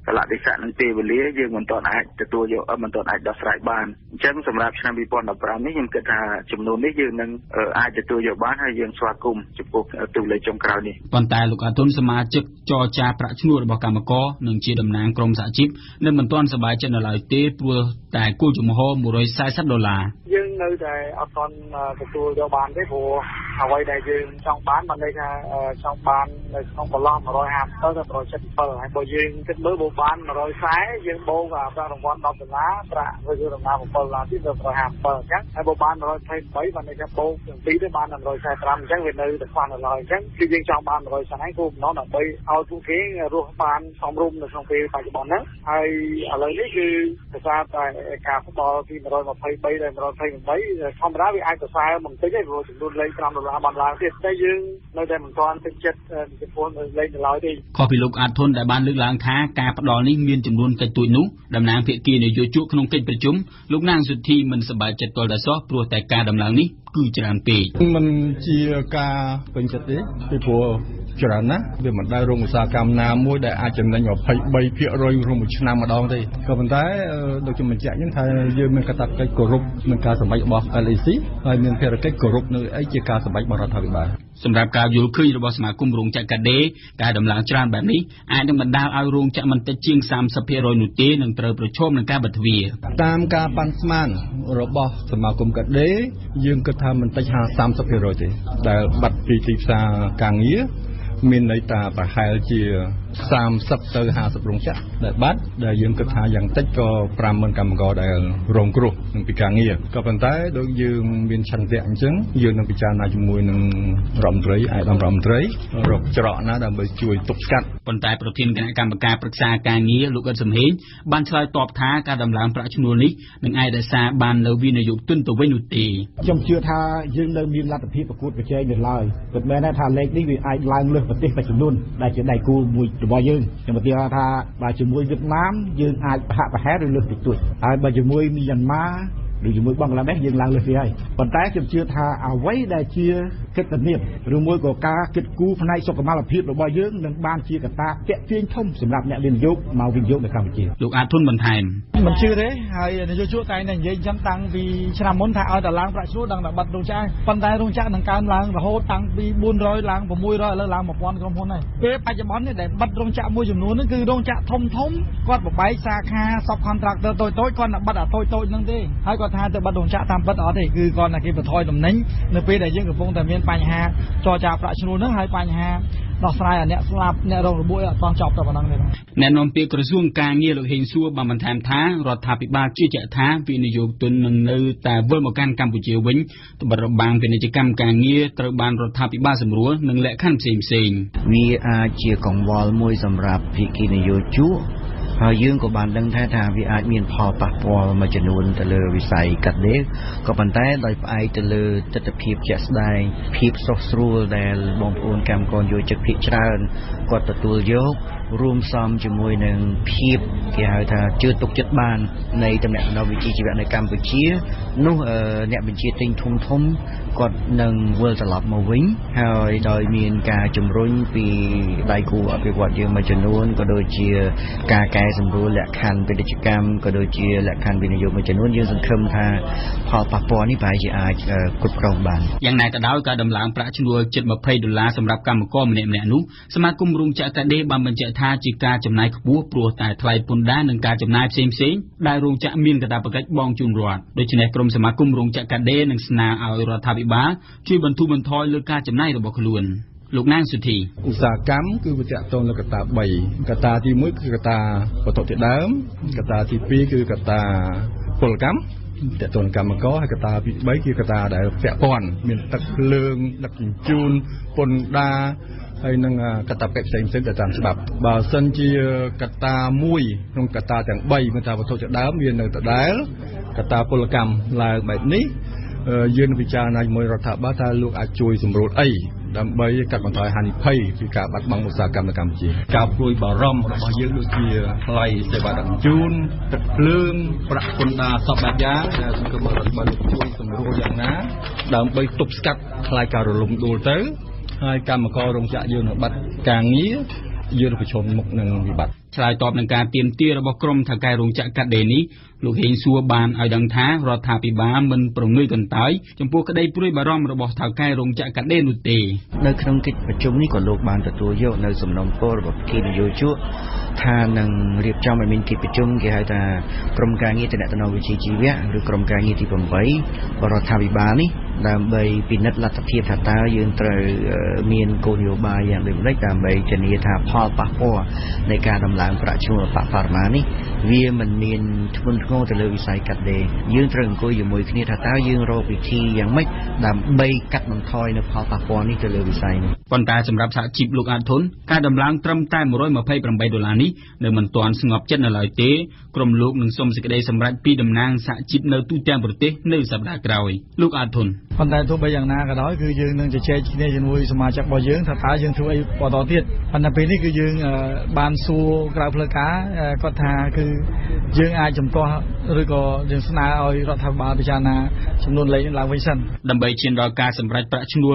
កលៈទេសៈនិងពេលវេលាយើងមិនទាន់អាចទទួលយកមិនទាន់អាចដោះស្រាយបានអញ្ចឹងសម្រាប់ឆ្នាំ2015នេះខ្ញុំគិតថាចំនួននេះយើងនឹងអាចទទួលយកបានហើយយើងស្វាគមន៍ចំពោះតួលេខចុងក្រោយនេះប៉ុន្តែលោកអាតុនសមាជិកចរចាប្រាក់ឈ្នួលរបស់កម្មករនិងជាតំណាងក្រុមសហជីពនៅមិនទាន់សប្បាយចិត្តនៅឡើយទេព្រោះតែគោលជំហរ$140យើងនៅតែអត់ទាន់ទទួលយកបានទេព្រោះ អ្វីដែលយើងចង់បានបានន័យថាចង់បាននៅក្នុងបន្លោះ150ទៅ177ហើយបើយើងគិតមើលបើបាន140យើងបូកប្រាក់រង្វាន់$10ប្រាក់ធ្វើដំណើរ$7ទៀតទៅ157អញ្ចឹងហើយបើបាន123បានន័យថាបូកទាំងពីរទៅបាន145អញ្ចឹងវានៅតែខ្វះនៅឡើយអញ្ចឹងគឺយើងចង់បាន140គោលបំណងដើម្បីឲ្យពួកគេរស់បានសមរម្យនៅក្នុងពេលបច្ចុប្បន្នហ្នឹងហើយឥឡូវនេះគឺដោយសារតែការផ្ដល់ពី123ដល់128ធម្មតាវាអាចប្រសើរបន្តិចទេព្រោះចំនួនលេខ$5បានឡើងទៀតតែយើងនៅតែមិនទាន់ទឹកចិត្តចំពោះលេខនៅឡើយទេខុសពីលោកអាតធុនដែលបានលើកឡើងថាការផ្ដល់នេះមានចំនួនតិចតួចនោះតំណាងភាគីនយោជកក្នុងកិច្ចប្រជុំលោកណាងសុធីមិនសប្បាយចិត្តទាល់តែសោះព្រោះតែការដំឡើងនេះគឺច្រើនពេកមិនជាការពេញចិត្តទេពីព្រោះច្រើនណាស់វាមិនដែលរោងឧស្សាហកម្មណាមួយដែលអាចចំណេញ23%ក្នុងមួយឆ្នាំម្ដងទេក៏ប៉ុន្តែដូចខ្ញុំបញ្ជាក់អញ្ចឹងថាយើងមានកាតព្វកិច្ចគោរពនឹងការសម្រេចរបស់ LEC ហើយមានភារកិច្ចគោរពនៅអីជាការសម្រេចរបស់រដ្ឋាភិបាលសម្រាប់ការយល់ឃើញរបស់សមាគមរោងចក្រកាដេការដំឡើងច្រើនបែបនេះអាចនឹងបណ្ដាលឲ្យរោងចក្រមិនតិចជាង 30% នោះទេនឹងត្រូវប្រឈមនឹងការបិទទ្វារតាមការប៉ាន់ស្មានរបស់សមាគមកាដេយើងគិតថាមិនតិច 30% ទេដែលបាត់ពីទីផ្សារការងារមានន័យថាប្រហែលជា30ទៅ50រោងចក្រដែលបាត់ដែលយើងគិតថាយ៉ាងតិចក៏50000កម្មករដែលរងគ្រោះនឹងពីការងារក៏ប៉ុន្តែដូចយើងមានឆន្ទៈអញ្ចឹងយើងនឹងពិចារណាជាមួយនឹងរដ្ឋមន្ត្រីឯកឧត្តមរដ្ឋមន្ត្រីរកច្រកណាដើម្បីជួយទប់ស្កាត់ប៉ុន្តែប្រធានគណៈកម្មការប្រឹក្សាការងារលោកអ៊ិតសំហេងបានឆ្លើយតបថាការដំឡើងប្រាក់ឈ្នួលនេះនឹងអាចរក្សាបាននៅវិនិយោគទុនទៅវិញនោះទេខ្ញុំជឿថាយើងនៅមានលទ្ធភាពប្រកួតប្រជែងនៅឡើយពិតមែនថាលេខនេះវាអាចឡើងលើសប្រទេសមួយចំនួនដែលជាដៃគូមួយរបស់យើងខ្ញុំឧទាហរណ៍ថាបើជាមួយវៀតណាមយើងអាចប្រហាក់ប្រហែលឬលើសតិចតួចហើយបើជាមួយមីយ៉ាន់ម៉ាឬជាមួយបង់ក្លាដេសយើងឡើងលើសវាហើយប៉ុន្តែខ្ញុំជឿថាអ្វីដែលជាកិត្តិនាមឬមួយក៏ការគិតគូរផ្នែកសុខុមាលភាពរបស់យើងនឹងបានជាកត្តាទាក់ទាញធំសម្រាប់អ្នកវិនិយោគមកវិនិយោគនៅកម្ពុជាលោកអាតធុនបន្ថែមមិនជឿទេហើយនយោជកតែងតែនិយាយចឹងតាំងពីឆ្នាំមុនថាឲ្យតែឡើងប្រាក់ឈ្នួលដល់តែបាត់រោងចក្រប៉ុន្តែរោងចក្រនឹងកើនឡើងរហូតតាំងពី400ឡើង600ឥឡូវឡើង1000ក្រុមហ៊ុនហើយពេលបច្ចុប្បន្ននេះដែលបាត់រោងចក្រមួយចំនួនហ្នឹងគឺរោងចក្រធំគាត់បបែកសាខា subcontractor តូចគាត់នឹងបាត់អាតូចហ្នឹងទេហើយគាត់ថាទៅបាត់រោងចក្រតាមពិតអត់ទេគឺគាត់តែគេបន្ថយតំណែងនៅពេលដែលយើងកំពុងតែមានបញ្ហាចរចាប្រាក់ឈ្នួលហ្នឹងហើយបញ្ហាដោះស្រាយឲ្យអ្នកស្លាប់អ្នករងរបួសអត់តចប់តែប៉ុណ្ណឹងទេអ្នកនាំពាក្យក្រសួងការងារលោកហេងសួរបានបន្ថែមថារដ្ឋាភិបាលជឿជាក់ថាវិនិយោគទុននឹងនៅតែវិលមកកាន់កម្ពុជាវិញត្បិតរបាំងពាណិជ្ជកម្មការងារត្រូវបានរដ្ឋាភិបាលសម្រួលនិងលក្ខខណ្ឌផ្សេងវាអាចជាកង្វល់មួយសម្រាប់ភាគីនយោជកហើយយើងក៏បានដឹងថាវាអាចមានផលប៉ះពាល់មួយចំនួនទៅលើវិស័យកាត់ដេរក៏ប៉ុន្តែដោយផ្អែកទៅលើទស្សនវិជ្ជាជាក់ស្ដែងភាពសុខស្រួលដែលបងប្អូនកម្មករយោជកភាគច្រើនគាត់ទទួលយករួមផ្សំជាមួយនឹងភាពគេហៅថាជឿទុកចិត្តបាននៃតំណែងវិជ្ជាជីវៈនៅកម្ពុជានោះអ្នកបញ្ជាទិញធំគាត់នឹងវិលត្រឡប់មកវិញហើយដោយមានការជំរុញពីដៃគូអភិវឌ្ឍយើងមួយចំនួនក៏ដូចជាការកែសម្រួលលក្ខខណ្ឌពាណិជ្ជកម្មក៏ដូចជាលក្ខខណ្ឌវិនិយោគមួយចំនួនយើងសង្ឃឹមថាផលប៉ះពាល់នេះប្រហែលជាអាចគ្រប់គ្រងបានយ៉ាងណាក៏ដោយការដំឡើងប្រាក់ឈ្នួលជិត$20សម្រាប់កម្មករម្នាក់ៗនោះសមាគមរោងចក្រកាដេបានបញ្ជាក់ថាជាការចំណាយខ្ពស់ព្រោះតែថ្លៃពន្ធដារនិងការចំណាយផ្សេងៗដែលរោងចក្រមានកាតព្វកិច្ចបង់ជូនរដ្ឋដូច្នេះក្រុមសមាគមរោងចក្រកាដេនឹងស្នើឲ្យរដ្ឋាភិបាលជួយបន្ធូរបន្ថយលើការចំណាយរបស់ខ្លួនលោកណាងសុធីឧស្សាហកម្មគឺវាតាក់ទងលើកត្តា3កត្តាទី1គឺកត្តាវត្ថុធាតុដើមកត្តាទី2គឺកត្តាពលកម្មតាក់ទងកម្មករហើយកត្តាទី3គឺកត្តាដែលពាក់ព័ន្ធមានទឹកភ្លើងដឹកជញ្ជូនពន្ធដារហើយនឹងកត្តាផ្សេងៗទៅតាមច្បាប់បើសិនជាកត្តាមួយក្នុងកត្តាទាំង3មានថាវត្ថុធាតុដើមមាននៅដដែលកត្តាពលកម្មឡើងបែបនេះយើងនឹងពិចារណាជាមួយរដ្ឋាភិបាលថាលោកអាចជួយសម្រួលអីដើម្បីកាត់បន្ថយហានិភ័យពីការបាត់បង់ឧស្សាហកម្មនៅកម្ពុជាការព្រួយបារម្ភរបស់យើងដូចជាថ្លៃសេវាដឹកជញ្ជូនទឹកភ្លើងប្រាក់ពន្ធដារសពបែបយ៉ាងដែលសង្គមរដ្ឋបាលជួយសម្រួលយ៉ាងណាដើម្បីទប់ស្កាត់ខ្លាយការរលំដួលទៅហើយកម្មកររោងចក្រយើងនឹងបាត់ការងារយើងប្រឈមមុខនឹងវិបត្តិឆ្លើយតបនឹងការទាមទាររបស់ក្រុមថៅកែរោងចក្រកាត់ដេរនេះលោកហេងសួរបានឲ្យដឹងថារដ្ឋាភិបាលមិនប្រងើយកន្តើយចំពោះក្តីព្រួយបារម្ភរបស់ថៅកែរោងចក្រកាត់ដេរនោះទេនៅក្នុងកិច្ចប្រជុំនេះក៏លោកបានទទួលយកនៅសំណុំពររបស់ភាគីនយោជកថានឹងរៀបចំឲ្យមានកិច្ចប្រជុំគេហៅថាក្រុមការងារតំណែងវិជ្ជាជីវៈឬក្រុមការងារទី8របស់រដ្ឋាភិបាលនេះ ដើម្បីពិនិត្យលទ្ធភាពថាតើយើងត្រូវមានគោលនយោបាយយ៉ាងដូចម្តេចដើម្បីធានាថាផលប៉ះពាល់នៃការដំឡើងប្រាក់ឈ្នួលបរិមាណនេះវាមិនមានធ្ងន់ធ្ងរទៅលើវិស័យកាត់ដេរយើងត្រូវអង្គុយជាមួយគ្នាថាតើយើងរកវិធីយ៉ាងម៉េចដើម្បីកាត់បន្ថយនៅផលប៉ះពាល់នេះទៅលើវិស័យនេះប៉ុន្តែសម្រាប់សហជីពលោកអាតធុនការដំឡើងត្រឹមតែ$128នេះនៅមិនទាន់ស្ងប់ចិត្តនៅឡើយទេក្រុមលោកនឹងសុំសេចក្តីសម្រេចពីតំណាងសហជីពនៅទូទាំងប្រទេសនៅសប្តាហ៍ក្រោយលោកអាតធុនប៉ុន្តែទោះបីយ៉ាងណាក៏ដោយគឺយើងនឹងជជែកគ្នាជាមួយសមាជិករបស់យើងថាតើយើងធ្វើអីបន្តទៀតប៉ុន្តែពេលនេះគឺយើងបានសួរក្រៅផ្លូវការគាត់ថាគឺយើងអាចជំទាស់ឬក៏យើងស្នើឲ្យរដ្ឋាភិបាលពិចារណាចំនួនលេខឡើងវិញសិនដើម្បីឈានដល់ការសម្រេចប្រាក់ឈ្នួល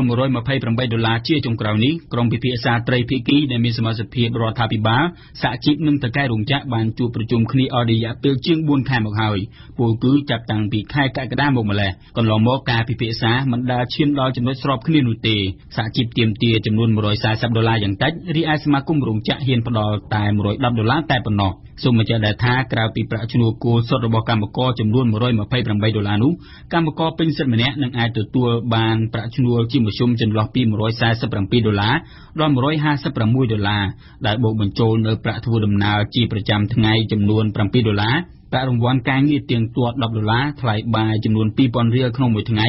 $128ជាចុងក្រោយនេះក្រុមពិភាក្សាត្រីភាគីដែលមានសមាជិកភាពរដ្ឋាភិបាលសហជីពនិងតកែរោងចក្របានជួបប្រជុំគ្នាអស់រយៈពេលជាង4ខែមកហើយពលគឺចាប់តាំងពីខែកក្កដាមកម្លេះកន្លងមកការពិភាក្សាមិនដែលឈានដល់ចំណុចស្របគ្នានោះទេសហជីពទាមទារចំនួន$140យ៉ាងតិចរីឯសមាគមរោងចក្រហ៊ានផ្ដល់តែ$110តែប៉ុណ្ណោះសូមបញ្ជាក់ដែរថាក្រៅពីប្រាក់ឈ្នួលគោលសុទ្ធរបស់កម្មករចំនួន$128នោះកម្មករពេញសិទ្ធិម្នាក់នឹងអាចទទួលបានប្រាក់ឈ្នួលជាមធ្យមចន្លោះពី$147ដល់$156ដែលបូកបញ្ចូលនៅប្រាក់ធ្វើដំណើរជាប្រចាំថ្ងៃចំនួន$7ប្រាក់រង្វាន់ការងារទៀងទាត់$10ថ្លៃបាយចំនួន$2000រៀលក្នុងមួយថ្ងៃ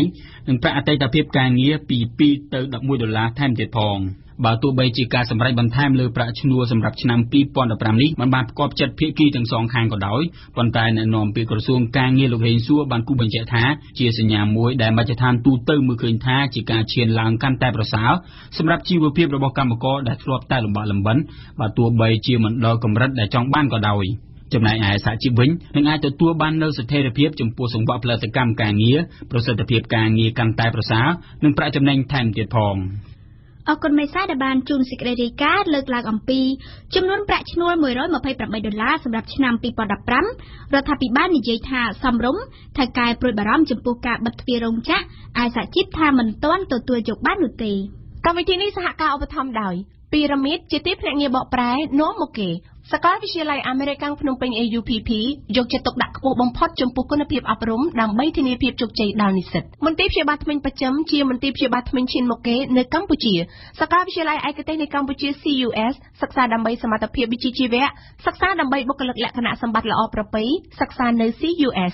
និងប្រាក់អតីតភាពការងារពី$2ទៅ$11ថែមទៀតផងបើទោះបីជាការសម្រេចបន្ថែមលើប្រាក់ឈ្នួលសម្រាប់ឆ្នាំ2015នេះមិនបានផ្គប់ចិត្តភាគីទាំងសងខាងក៏ដោយប៉ុន្តែអ្នកនាំពាក្យក្រសួងការងារលោកហេងសួរបានគូបញ្ជាក់ថាជាសញ្ញាមួយដែលមជ្ឈដ្ឋានទូទៅមើលឃើញថាជាការឈានឡើងកាន់តែប្រសើរសម្រាប់ជីវភាពរបស់កម្មករដែលធ្លាប់តែលំបាកលំបិនបើទោះបីជាមិនដល់កម្រិតដែលចង់បានក៏ដោយចំណែកឯសហជីពវិញនឹងអាចទទួលបាននូវស្ថិរភាពចំពោះសង្វាក់ផលិតកម្មការងារប្រសិទ្ធភាពការងារកាន់តែប្រសើរនិងប្រាក់ចំណេញថែមទៀតផងអរគុណមេសាដែលបានជូនសេចក្តីរាយការណ៍លើកឡើងអំពីចំនួនប្រាក់ឈ្នួល$128សម្រាប់ឆ្នាំ2015រដ្ឋាភិបាលនិយាយថាសមរម្យថៅកែព្រួយបារម្ភចំពោះការបិទទ្វាររោងចក្រឯសហជីពថាមិនទាន់ទទួលយកបាននោះទេកម្មវិធីនេះសហការឧបត្ថម្ភដោយពីរ៉ាមីតជាទីភ្នាក់ងារបកប្រែនាំមកគេសាកលវិទ្យាល័យអាមេរិកភ្នំពេញ AUPP យកចិត្តទុកដាក់ខ្ពស់បំផុតចំពោះគុណភាពអប់រំដើម្បីធានាភាពជោគជ័យដល់និស្សិតមន្ទីរព្យាបាលធ្មេញបច្ចឹមជាមន្ទីរព្យាបាលធ្មេញឈានមុខគេនៅកម្ពុជាសាកលវិទ្យាល័យឯកទេសនៃកម្ពុជា CUS សិក្សាដើម្បីសមត្ថភាពវិជ្ជាជីវៈសិក្សាដើម្បីបុគ្គលិកលក្ខណៈសម្បត្តិល្អប្រពៃសិក្សានៅ CUS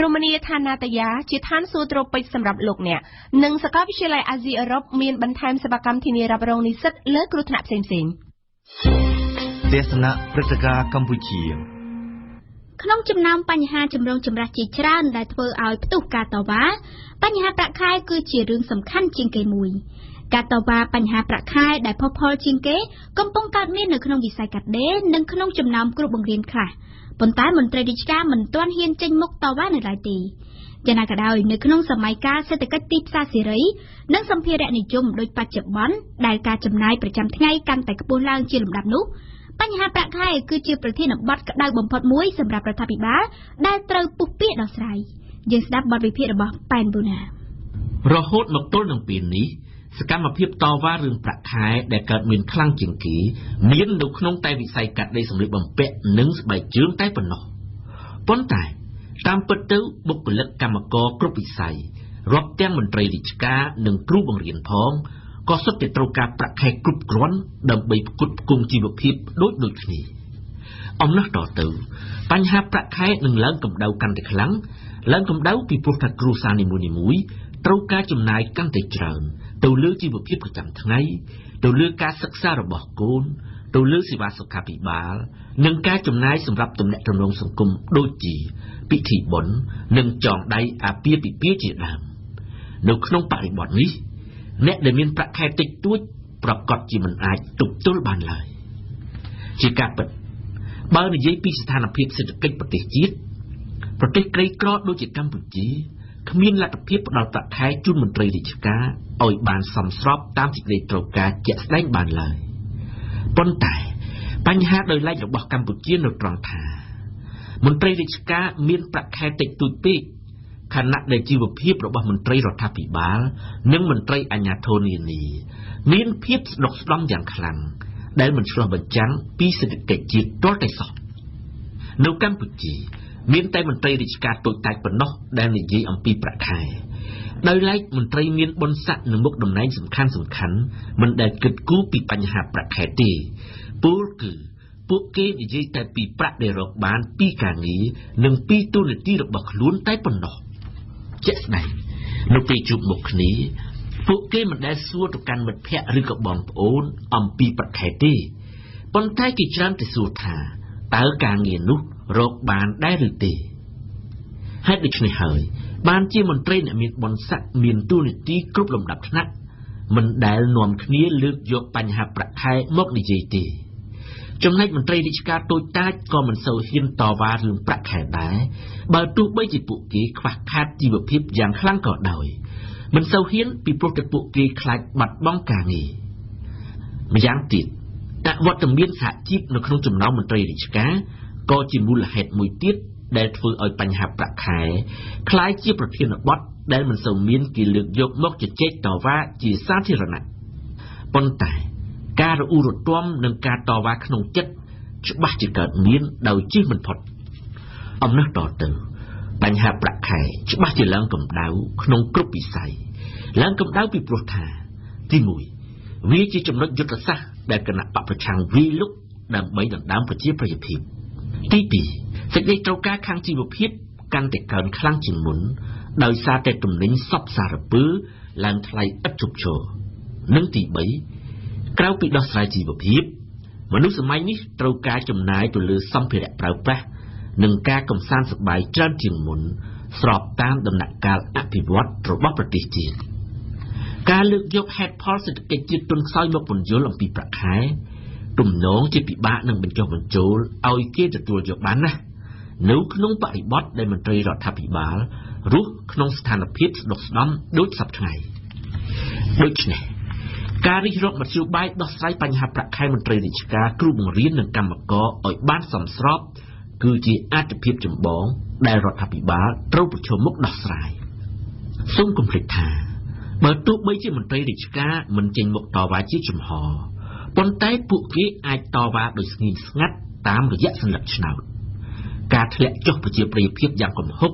រមណីយដ្ឋានណាតយ៉ាជាឋានសួគ៌ត្រូពិចសម្រាប់លោកអ្នកនិងសាកលវិទ្យាល័យអាស៊ីអឺរ៉ុបមានបន្ថែមសេវាកម្មធានារ៉ាប់រងនិស្សិតលើគ្រោះថ្នាក់ផ្សេងៗទេសនាព្រឹត្តិការណ៍កម្ពុជាក្នុងចំណោមបញ្ហាចម្រូងចម្រាសជាច្រើនដែលធ្វើឲ្យផ្ទុះការតវ៉ាបញ្ហាប្រាក់ខែគឺជារឿងសំខាន់ជាងគេមួយការតវ៉ាបញ្ហាប្រាក់ខែដែលផុសផុលជាងគេកំពុងកើតមាននៅក្នុងវិស័យកាត់ដេរនិងក្នុងចំណោមគ្រូបង្រៀនខ្លះប៉ុន្តែមន្ត្រីរាជការមិនទាន់ហ៊ានចេញមុខតវ៉ានៅឡើយទេយ៉ាងណាក៏ដោយនៅក្នុងសម័យកាលសេដ្ឋកិច្ចទីផ្សារសេរីនិងសម្ភារៈនិយមដូចបច្ចុប្បន្នដែលការចំណាយប្រចាំថ្ងៃកាន់តែខ្ពស់ឡើងជាលំដាប់នោះបញ្ហាប្រាក់ខែគឺជាប្រធានបទក្តៅបំផុតមួយសម្រាប់រដ្ឋាភិបាលដែលត្រូវពុះពាក្យដោះស្រាយយើងស្ដាប់បទវិភាគរបស់ប៉ែនប៊ូណារហូតមកទល់នឹងពេលនេះសកម្មភាពតវ៉ារឿងប្រាក់ខែដែលកើតមានខ្លាំងជាងគេមាននៅក្នុងតែវិស័យកាត់ដេរសម្លៀកបំពាក់និងស្បែកជើងតែប៉ុណ្ណោះប៉ុន្តែតាមពិតទៅបុគ្គលិកកម្មករគ្រប់វិស័យរាប់ទាំងមន្ត្រីរាជការនិងគ្រូបង្រៀនផងក៏សុទ្ធតែត្រូវការប្រាក់ខែគ្រប់គ្រាន់ដើម្បីផ្គត់ផ្គង់ជីវភាពដូចគ្នាអំណោះតទៅបញ្ហាប្រាក់ខែនឹងឡើងកម្ដៅកាន់តែខ្លាំងឡើងកម្ដៅពីព្រោះថាគ្រួសារនីមួយៗត្រូវការចំណាយកាន់តែច្រើនទៅលើជីវភាពប្រចាំថ្ងៃទៅលើការសិក្សារបស់កូនទៅលើសេវាសុខាភិបាលនិងការចំណាយសម្រាប់ទំនាក់ទំនងសង្គមដូចជាពិធីបុណ្យនិងចងដៃអាពាហ៍ពិពាហ៍ជាដើមនៅក្នុងបរិបទនេះអ្នកដែលមានប្រាក់ខែតិចតួចប្រកាសជាមិនអាចទប់ទល់បានឡើយជាការពិតបើនិយាយពីស្ថានភាពសេដ្ឋកិច្ចប្រទេសជាតិប្រទេសក្រីក្រដូចជាកម្ពុជាគ្មានលទ្ធភាពផ្ដល់ប្រាក់ខែជូនមន្ត្រីរាជការឲ្យបានសមស្របតាមសេចក្តីត្រូវការជាក់ស្ដែងបានឡើយប៉ុន្តែបញ្ហាដោយឡែករបស់កម្ពុជានៅត្រង់ថាមន្ត្រីរាជការមានប្រាក់ខែតិចតួចពេកខណៈដែលជីវភាពរបស់មន្ត្រីរដ្ឋាភិបាលនិងមន្ត្រីអាជ្ញាធរនានាមានភាពស្ដុកស្ដំយ៉ាងខ្លាំងដែលមិនឆ្លុះបញ្ចាំងពីសេដ្ឋកិច្ចជាតិទាល់តែសោះនៅកម្ពុជាមានតែមន្ត្រីរាជការតូចតាចប៉ុណ្ណោះដែលនិយាយអំពីប្រាក់ខែ ដោយឡែកមន្ត្រីមានបុណ្យស័ក្តិនិងមុខតំណែងសំខាន់មិនដែលគិតគូរពីបញ្ហាប្រាក់ខែទេពលគឺពួកគេនិយាយតែពីប្រាក់ដែលរកបានពីការងារនិងពីតួនាទីរបស់ខ្លួនតែប៉ុណ្ណោះជាក់ស្ដែងនៅពេលជួបមុខគ្នាពួកគេមិនដែលសួរទៅកាន់មិត្តភ័ក្តិឬក៏បងប្អូនអំពីប្រាក់ខែទេប៉ុន្តែគេច្រើនតែសួរថាតើការងារនោះរកបានដែរឬទេហេតុដូច្នេះហើយបានជាមន្ត្រីអ្នកមានបុណ្យស័ក្តិមានតួនាទីគ្រប់លំដាប់ថ្នាក់មិនដែលនាំគ្នាលើកយកបញ្ហាប្រាក់ខែមកនិយាយទេចំណែកមន្ត្រីរាជការតូចតាចក៏មិនសូវហ៊ានតវ៉ារឿងប្រាក់ខែដែរបើទោះបីជាពួកគេខ្វះខាតជីវភាពយ៉ាងខ្លាំងក៏ដោយមិនសូវហ៊ានពីព្រោះតែពួកគេខ្លាចបាត់បង់ការងារម្យ៉ាងទៀតអវត្តមានសហជីពនៅក្នុងចំណោមមន្ត្រីរាជការក៏ជាមូលហេតុមួយទៀតដែលធ្វើឲ្យបញ្ហាប្រាក់ខែคล้ายជាប្រធានបទដែលមិនសូវមានគេលើកយកមកជជែកតវ៉ាជាសាធារណៈប៉ុន្តែការរអ៊ូរទាំនិងការតវ៉ាក្នុងចិត្តច្បាស់ជាកើតមានដោយជៀសមិនផុតអំណះតទៅបញ្ហាប្រាក់ខែច្បាស់ជាឡើងកម្ដៅក្នុងគ្រប់វិស័យឡើងកម្ដៅពីព្រោះថាទី1វាជាចំណុចយុទ្ធសាស្ត្រដែលគណៈបកប្រឆាំងវាលុកដើម្បីដណ្ដើមប្រជាប្រិយភាពទី2សេចក្តីត្រូវការខាងជីវភាពកាន់តែកើនខ្លាំងជាងមុនដោយសារតែទំនិញសពសារពើឡើងថ្លៃឥតឈប់ឈរនិងទី3ក្រៅពីដោះស្រាយជីវភាពមនុស្សសម័យនេះត្រូវការចំណាយទៅលើសម្ភារៈប្រើប្រាស់និងការកំសាន្តសប្បាយច្រើនជាងមុនស្របតាមដំណាក់កាលអភិវឌ្ឍរបស់ប្រទេសជាតិការលើកយកហេតុផលសេដ្ឋកិច្ចជាតិទុនខ្សោយមកពន្យល់អំពីប្រាក់ខែទំនងជាពិបាកនឹងបញ្ចុះបញ្ចូលឲ្យគេទទួលយកបានណាស់នៅក្នុងបរិបទដែលមន្ត្រីរដ្ឋាភិបាលរស់ក្នុងស្ថានភាពស្ដុកស្ដំដូចសពថ្ងៃដូច្នេះការរិះរកមធ្យោបាយដោះស្រាយបញ្ហាប្រាក់ខែមន្ត្រីរាជការគ្រូបង្រៀននិងកម្មករឲ្យបានសមស្របគឺជាអាទិភាពចម្បងដែលរដ្ឋាភិបាលត្រូវប្រឈមមុខដោះស្រាយសូមកុំភ្លេចថាបើទោះបីជាមន្ត្រីរាជការមិនចេញមុខតវ៉ាជាចំហប៉ុន្តែពួកគេអាចតវ៉ាដោយស្ងៀមស្ងាត់តាមរយៈសញ្ញាឆ្នោតការធ្លាក់ចុះប្រជាប្រិយភាពយ៉ាងគំហុក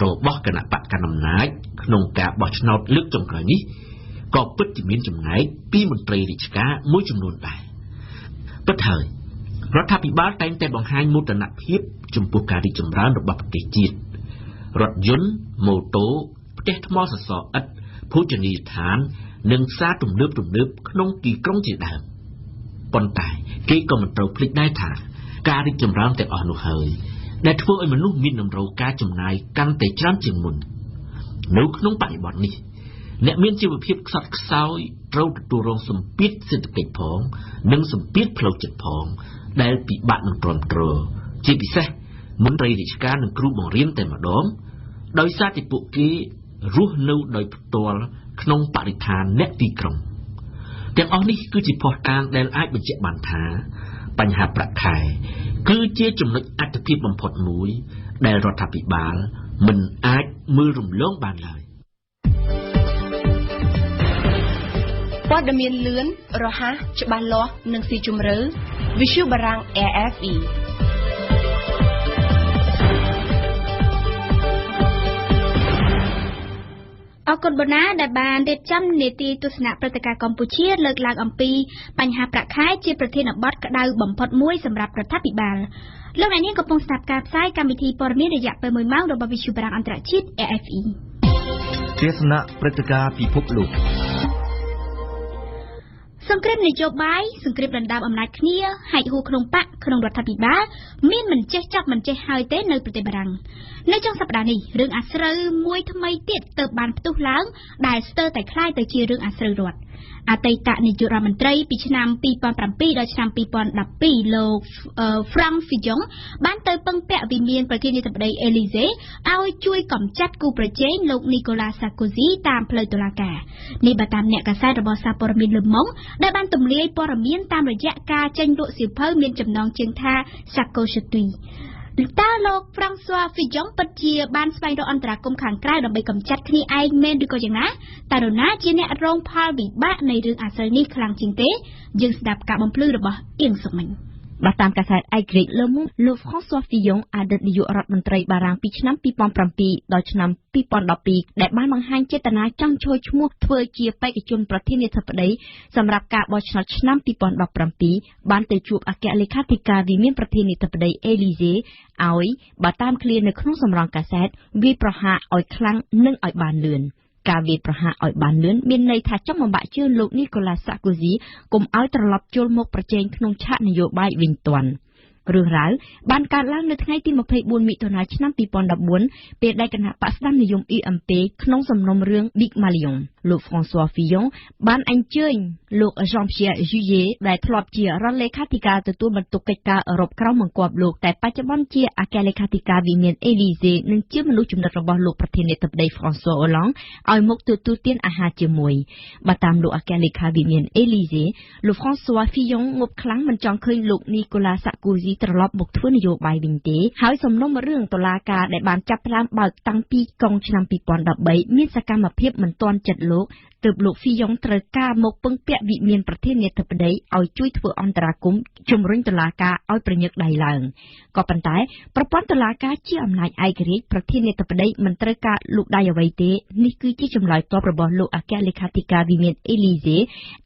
របស់គណៈបកកណ្ដាលអំណាចក្នុងការបោះឆ្នោតលើកចុងក្រោយនេះក៏ពិតជាមានចំណែកពីមន្ត្រីរាជការមួយចំនួនដែរពិតហើយរដ្ឋាភិបាលតែងតែបង្ហាញមោទនភាពចំពោះការរីកចម្រើនរបស់ប្រទេសជាតិរថយន្តម៉ូតូផ្ទះថ្មសសរឥដ្ឋភោជនីយដ្ឋាននិងផ្សារទំនើបក្នុងទីក្រុងជាដើមប៉ុន្តែគេក៏មិនត្រូវភ្លេចដែរថាការរីកចម្រើនទាំងអស់នោះហើយដែលធ្វើឲ្យមនុស្សមានតម្រូវការចំណាយកាន់តែច្រើនជាងមុននៅក្នុងបរិបទនេះអ្នកមានជីវភាពខ្សត់ខ្សោយត្រូវទទួលរងសម្ពាធសេដ្ឋកិច្ចផងនិងសម្ពាធផ្លូវចិត្តផងដែលពិបាកនឹងទ្រាំទ្រជាពិសេសមន្ត្រីរាជការនិងគ្រូបង្រៀនតែម្ដងដោយសារតែពួកគេរស់នៅដោយផ្ទាល់ក្នុងបរិស្ថានអ្នកទីក្រុងទាំងអស់នេះគឺជាភស្តុតាងដែលអាចបញ្ជាក់បានថាបញ្ហាប្រាក់ខែគឺជាចំណុចអាទិភាពបំផុតមួយដែលរដ្ឋាភិបាលមិនអាចមើលរំលងបានឡើយព័ត៌មានលឿនរហ័សច្បាស់លាស់និងស៊ីជម្រៅ Visual បារាំង RFEអរគុណបូណាដែលបានរៀបចំនីតិទស្សនៈព្រឹត្តិការណ៍កម្ពុជាលើកឡើងអំពីបញ្ហាប្រាក់ខែជាប្រធានបទក្តៅបំផុតមួយសម្រាប់រដ្ឋាភិបាលលោកអ្នកនាងកំពុងស្ដាប់ការផ្សាយកម្មវិធីព័ត៌មានរយៈពេល1ម៉ោងរបស់ Visual បារាំងអន្តរជាតិ RFE ទស្សនៈព្រឹត្តិការណ៍ពិភពលោកសង្គ្រាមនយោបាយសង្គ្រាមដណ្ដើមអំណាចគ្នាហែកហួរក្នុងបកក្នុងរដ្ឋាភិបាលមានមិនចេះចប់មិនចេះហើយទេនៅប្រទេសបារាំងនៅចុងសប្តាហ៍នេះរឿងអាស្រូវមួយថ្មីទៀតទើបបានផ្ទុះឡើងដែលស្ទើរតែคล้ายទៅជារឿងអាស្រូវរដ្ឋអតីតនាយករដ្ឋមន្ត្រីពីឆ្នាំ2007ដល់ឆ្នាំ2012លោក Frank Fillon បានទៅពឹងពាក់វិមានប្រធានាធិបតីអេលីសេឲ្យជួយកម្ចាត់គូប្រជែងលោក Nicolas Sarkozy តាមផ្លូវតុលាការនេះបើតាមអ្នកកាសែតរបស់សារព័ត៌មាន Le Monde ដែលបានទម្លាយព័ត៌មានតាមរយៈការចេញលក់សៀវភៅមានចំណងជើងថា Sarkozyតើលោក François Fillon ពិតជាបានស្វែងរកអន្តរាគមន៍ខាងក្រៅដើម្បីកម្ចាត់គ្នាឯងមែនឬក៏យ៉ាងណាតើនរណាជាអ្នករងផលវិបាកនៃរឿងអាស្រូវនេះខ្លាំងជាងទេយើងស្ដាប់ការបំភ្លឺរបស់អៀងសុកមិញ បាទតាមកាសែត Aigrec លើមុខលោក François Fillon អតីតនាយករដ្ឋមន្ត្រីបារាំងពីឆ្នាំ2007ដល់ឆ្នាំ2012ដែលបានបង្ហាញចេតនាចង់ចូលឈ្មោះធ្វើជាបេក្ខជនប្រធានាធិបតីសម្រាប់ការបោះឆ្នោតឆ្នាំ2017បានទៅជួបអគ្គលេខាធិការវិមានប្រធានាធិបតី Élysée ឲ្យបើតាមឃ្លានៅក្នុងសម្រងកាសែតវាប្រហារឲ្យខ្លាំងនិងឲ្យបានលឿនការវាយប្រហារឲ្យបានលឿនមានន័យថាចង់បំបាក់ជើងលោក Nicolas Sarkozy កុំឲ្យត្រឡប់ចូលមកប្រជែងក្នុងឆាកនយោបាយវិញទាន់រឿងរ៉ាវបានកើតឡើងនៅថ្ងៃទី24មិថុនាឆ្នាំ2014ពេលដែលគណៈបក្សស្ដាំនិយម UMP ក្នុងសំណុំរឿង Big Malion លោក François Fillon បានអញ្ជើញលោក Jean-Pierre Juillet ដែលធ្លាប់ជារដ្ឋលេខាធិការទទួលបន្ទុកកិច្ចការអឺរ៉ុបក្រោមបង្គាប់លោកតែបច្ចុប្បន្នជាអគ្គលេខាធិការវិមាន Élysée និងជាមនុស្សចំណិតរបស់លោកប្រធានាធិបតី François Hollande ឲ្យមកទទួលទានអាហារជាមួយបើតាមលោកអគ្គលេខាវិមាន Élysée លោក François Fillon ងប់ខ្លាំងមិនចង់ឃើញលោក Nicolas Sarkozy ត្រឡប់មកធ្វើនយោបាយវិញទេហើយសំណុំរឿងតុលាការដែលបានចាប់ផ្ដើមបើកតាំងពីកុងឆ្នាំ2013មានសកម្មភាពមិនទាន់ចិត្តលោកទើបលោក Fillon ត្រូវការមកពឹងពាក់វិមានប្រធានាធិបតីឲ្យជួយធ្វើអន្តរាគមន៍ជំរុញតុលាការឲ្យប្រញឹកដៃឡើងក៏ប៉ុន្តែប្រព័ន្ធតុលាការជាអំណាចឯករាជ្យប្រធានាធិបតីមិនត្រូវការលូកដៃអ្វីទេនេះគឺជាចម្លើយតបរបស់លោកអគ្គលេខាធិការវិមាន Élysée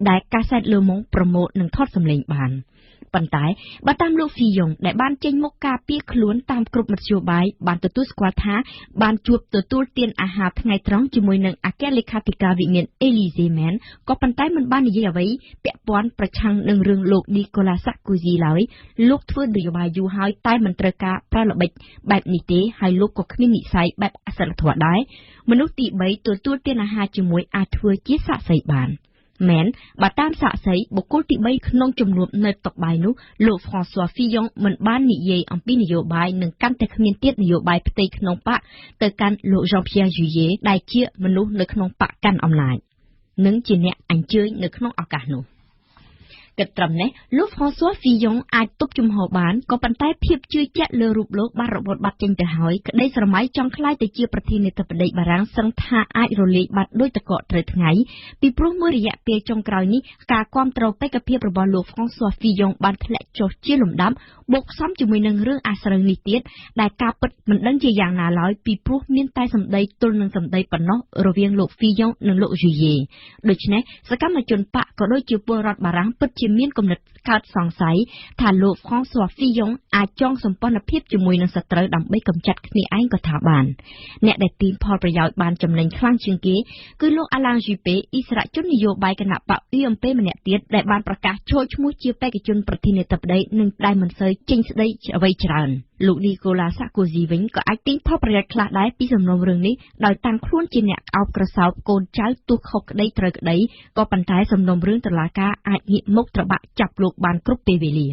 ដែលកាសែត Le Monde ប្រមូលនិងថតសម្លេងបានប៉ុន្តែបើតាមលោក Fillon ដែលបានចេញមុខការពារខ្លួនតាមគ្រប់មធ្យោបាយបានទទួលស្គាល់ថាបានជួបទទួលទានអាហារថ្ងៃត្រង់ជាមួយនឹងអគ្គលេខាធិការវិមាន Élysée មែនក៏ប៉ុន្តែមិនបាននិយាយអ្វីពាក់ព័ន្ធប្រឆាំងនឹងរឿងលោក Nicolas Sarkozy ឡើយលោកធ្វើនយោបាយយូរហើយតែមិនត្រូវការប្រើល្បិចបែបនេះទេហើយលោកក៏គ្មាននិស្ស័យបែបអសិលធម៌ដែរមនុស្សទី3ទទួលទានអាហារជាមួយអាចធ្វើជាសាក្សីបានមែនបើតាមសាក្សីបុគ្គលទី3ក្នុងជំនួបនៅតុបាយនោះលោក François Fillon មិនបាននិយាយអំពីនយោបាយនិងកាន់តែគ្មានទៀតនយោបាយផ្ទៃក្នុងបកទៅកាន់លោក Jean-Pierre Juillet ដែលជាមនុស្សនៅក្នុងបកកាន់អំណាចនិងជាអ្នកអញ្ជើញនៅក្នុងឱកាសនោះគិតត្រឹមនេះលោក François Fillon អាចទប់ជំហរបានក៏ប៉ុន្តែភាពជឿជាក់លើរូបលោកបានរបត់បាត់ចេញទៅហើយក្តីស្រមៃចង់ក្លាយទៅជាប្រធានាធិបតីបារាំងសឹងថាអាចរលាយបាត់ដោយតកកត្រូវថ្ងៃពីព្រោះមួយរយៈពេលចុងក្រោយនេះការគ្រប់គ្រងបេក្ខភាពរបស់លោក François Fillon បានធ្លាក់ចុះជាលំដាប់បូកផ្សំជាមួយនឹងរឿងអាស្រូវនេះទៀតដែលការពិតមិនដឹងជាយ៉ាងណាឡើយពីព្រោះមានតែសម្ដីទល់នឹងសម្ដីប៉ុណ្ណោះរវាងលោក Fillon និងលោក Juillet ដូច្នេះសកម្មជនបកក៏ដូចជាពលរដ្ឋបារាំងពិតជាមានគំនិតកើតសង្ស័យថាលោក François Fillon អាចចងសម្ព័ន្ធភាពជាមួយនឹងសត្រូវដើម្បីកម្ចាត់គ្នាឯងក៏ថាបានអ្នកដែលទាញផលប្រយោជន៍បានចំណេញខ្លាំងជាងគេគឺលោក Alain Juppé អិសរាជជននយោបាយគណៈបក UMP ម្នាក់ទៀតដែលបានប្រកាសចូលឈ្មោះជាបេក្ខជនប្រធានាធិបតីនិងដែលមិនសូវចេញស្ដីអ្វីច្រើនលោក Nicolas Sarkozy វិញក៏អាចទាញផលប្រយោជន៍ខ្លះដែរពីសំណុំរឿងនេះដោយតាំងខ្លួនជាអ្នកអោបក្រសោបកូនចៅទោះខុសក្តីត្រូវក្តីក៏ប៉ុន្តែសំណុំរឿងតុលាការអាចងាកមកត្របាក់ចាប់លោកបានគ្រប់ពេលវេលា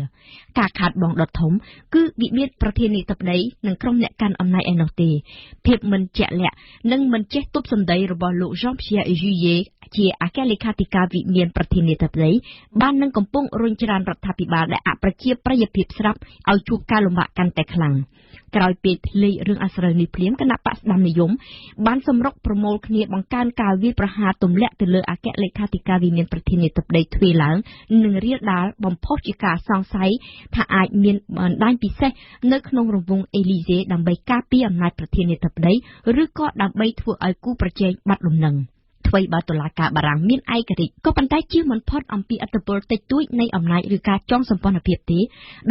ការខាតបង់ដុតធំគឺវិមានប្រធានាធិបតីនិងក្រុមអ្នកកាន់អំណាចឯណោះទេភាពមិនជាក់លាក់និងមិនចេះទប់សម្ដីរបស់លោក Jean-Pierre Juillet ជាអគ្គលេខាធិការវិមានប្រធានាធិបតីបាននឹងកំពុងរុញច្រានរដ្ឋាភិបាលដែលអប្រជាប្រិយភាពស្រាប់ឲ្យជួបការលំបាកកាន់តែខ្លាំងក្រោយពេលធ្លាយរឿងអាស្រូវនេះភ្លាមគណៈបក្សស្ដាំនិយមបានសម្រុកប្រមូលគ្នាបង្កើនការវាយប្រហារទម្លាក់ទៅលើអគ្គលេខាធិការវិមានប្រធានាធិបតីទ្វេឡើងនិងរាលដាលបំផុសជាការសង្ស័យថាអាចមានបណ្ដាញពិសេសនៅក្នុងរង្វង់ Élysée ដើម្បីការពារអំណាចប្រធានាធិបតីឬក៏ដើម្បីធ្វើឲ្យគូប្រជែងបាត់លំនឹងអ្វីបើតុលាការបារាំងមានឯករាជ្យក៏ប៉ុន្តែជាមិនផុតអំពីឥទ្ធិពលតិចតួចនៃអំណាចឬការចងសម្ព័ន្ធភាពទេ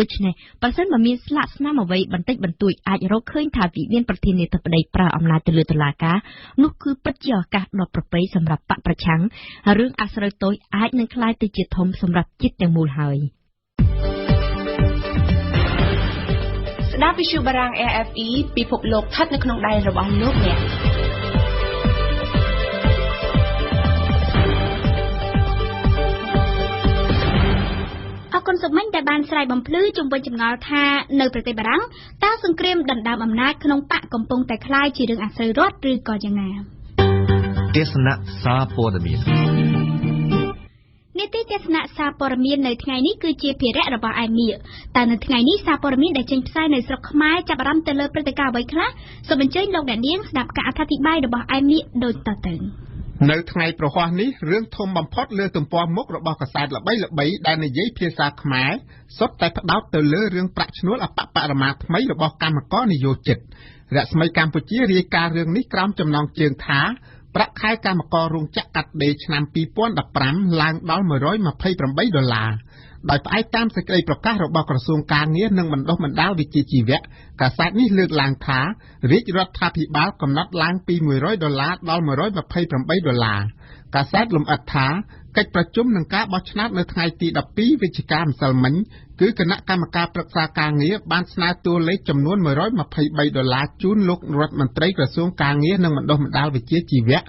ដូច្នេះបើសិនបើមានស្លាកស្នាមអ្វីបន្តិចបន្តួចអាចរកឃើញថាវិមានប្រធានាធិបតីប្រើអំណាចទៅលើតុលាការនោះគឺពិតជាឱកាសដ៏ប្រពៃសម្រាប់បកប្រឆាំងរឿងអាស្រូវតូចអាចនឹងក្លាយទៅជាធំសម្រាប់ជាតិទាំងមូលហើយស្ដាប់វិទ្យុបារាំង RFE ពិភពលោកស្ថិតនៅក្នុងដៃរបស់លោកអ្នកអរគុណសុមិញដែលបានស្រាយបំភ្លឺជំវិញចម្ងល់ថានៅប្រទេសបារាំងតើសង្គ្រាមដណ្ដើមអំណាចក្នុងបកកំពុងតែក្លាយជារឿងអាស្រូវរដ្ឋឬក៏យ៉ាងណាទេសនាសារព័ត៌មាននីតិទេសនាសារព័ត៌មាននៅថ្ងៃនេះគឺជាភារៈរបស់ឯមៀតែនៅថ្ងៃនេះសារព័ត៌មានដែលចេញផ្សាយនៅស្រុកខ្មែរចាប់អារម្មណ៍ទៅលើព្រឹត្តិការណ៍អ្វីខ្លះសូមអញ្ជើញលោកអ្នកនាងស្ដាប់ការអធិប្បាយរបស់ឯមៀដូចតទៅ នៅថ្ងៃប្រហ័សនេះរឿងធំបំផុតលើទំព័រមុខរបស់កាសែតល្បីៗដែលនិយាយភាសាខ្មែរសុទ្ធតែផ្ដោតទៅលើរឿងប្រាក់ឈ្នួលអបបរមាថ្មីរបស់កម្មករនិយោជិតរស្មីកម្ពុជារាយការណ៍រឿងនេះក្រោមចំណងជើងថាប្រាក់ខែកម្មកររោងចក្រកាត់ដេរឆ្នាំ2015ឡើងដល់$128ដោយផ្អែកតាមសេចក្តីប្រកាសរបស់ក្រសួងការងារនិងបណ្ដុះបណ្ដាលវិជ្ជាជីវៈកាសែតនេះលើកឡើងថារាជរដ្ឋាភិបាលកំណត់ឡើងពី$100ដល់$128កាសែតលម្អិតថាកិច្ចប្រជុំនឹងការបោះឆ្នោតនៅថ្ងៃទី12វិច្ឆិកាម្សិលមិញគឺគណៈកម្មការប្រឹក្សាការងារបានស្នើតួលេខចំនួន$123ជូនលោករដ្ឋមន្ត្រីក្រសួងការងារនិងបណ្ដុះបណ្ដាលវិជ្ជាជីវៈ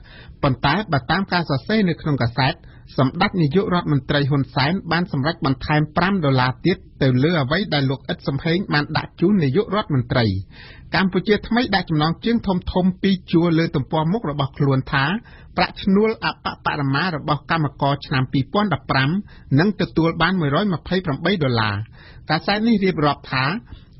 ប៉ុន្តែបើតាមការសរសេរនៅក្នុងកាសែតសម្ដេចនាយករដ្ឋមន្ត្រីហ៊ុនសែនបានសម្រេចបន្ថែម$5ទៀតទៅលើអ្វីដែលលោកអ៊ិតសំហេងបានដាក់ជូននាយករដ្ឋមន្ត្រីកម្ពុជាថ្មីដាក់ចំណងជើងធំពីរជួរលើទំព័រមុខរបស់ខ្លួនថាប្រាក់ឈ្នួលអបបរមារបស់កម្មករឆ្នាំ2015នឹងទទួលបាន$128កាសែតនេះរៀបរាប់ថា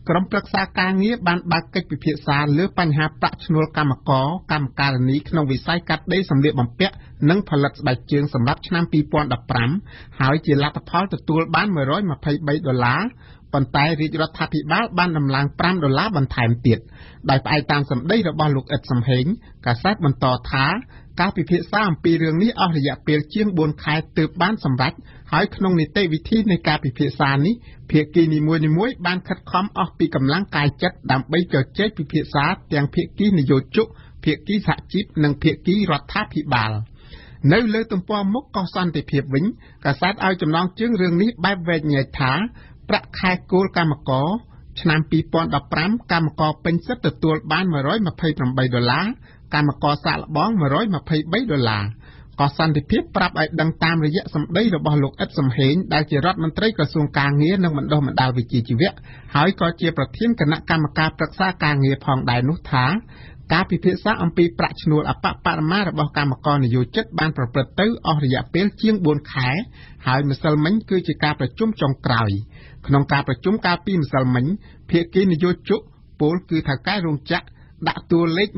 ក្រុមប្រឹក្សាការងារបានបើកកិច្ចពិភាក្សាលើបញ្ហាប្រាក់ឈ្នួលកម្មករកម្មការិនីក្នុងវិស័យកាត់ដេរសម្លៀកបំពាក់និងផលិតស្បែកជើងសម្រាប់ឆ្នាំ2015ហើយជាលទ្ធផលទទួលបាន$123ប៉ុន្តែរាជរដ្ឋាភិបាលបានដំឡើង$5បន្ថែមទៀតដោយផ្អែកតាមសម្ដីរបស់លោកអ៊ិតសំហេងកាសែតបន្តថាការពិភាក្សាអំពីរឿងនេះអស់រយៈពេលជាង4ខែទើបបានសម្រេចហើយក្នុងនីតិវិធីនៃការពិភាក្សានេះភាគីនីមួយៗបានខិតខំអស់ពីកម្លាំងកាយចិត្តដើម្បីជជែកពិភាក្សាទាំងភាគីនយោជកភាគីសហជីពនិងភាគីរដ្ឋាភិបាលនៅលើទំព័រមុខកោះសន្តិភាពវិញកាសែតឲ្យចំណងជើងរឿងនេះបែបវែកញែកថាប្រាក់ខែគោលកម្មករឆ្នាំ2015កម្មករពេញសិទ្ធិទទួលបាន$128កម្មករសាកល្បង$123កោះសន្តិភាពប្រាប់ឲ្យដឹងតាមរយៈសម្ដីរបស់លោកអ៊ិតសំហេងដែលជារដ្ឋមន្ត្រីក្រសួងការងារនិងបណ្ដុះបណ្ដាលវិជ្ជាជីវៈហើយក៏ជាប្រធានគណៈកម្មការប្រឹក្សាការងារផងដែរនោះថាការពិភាក្សាអំពីប្រាក់ឈ្នួលអបបរមារបស់កម្មករនិយោជិតបានប្រព្រឹត្តទៅអស់រយៈពេលជាង4ខែហើយម្សិលមិញគឺជាការប្រជុំចុងក្រោយក្នុងការប្រជុំកាលពីម្សិលមិញភាគីនយោជកពលគឺថៅកែរោងចក្រដាក់តួលេខ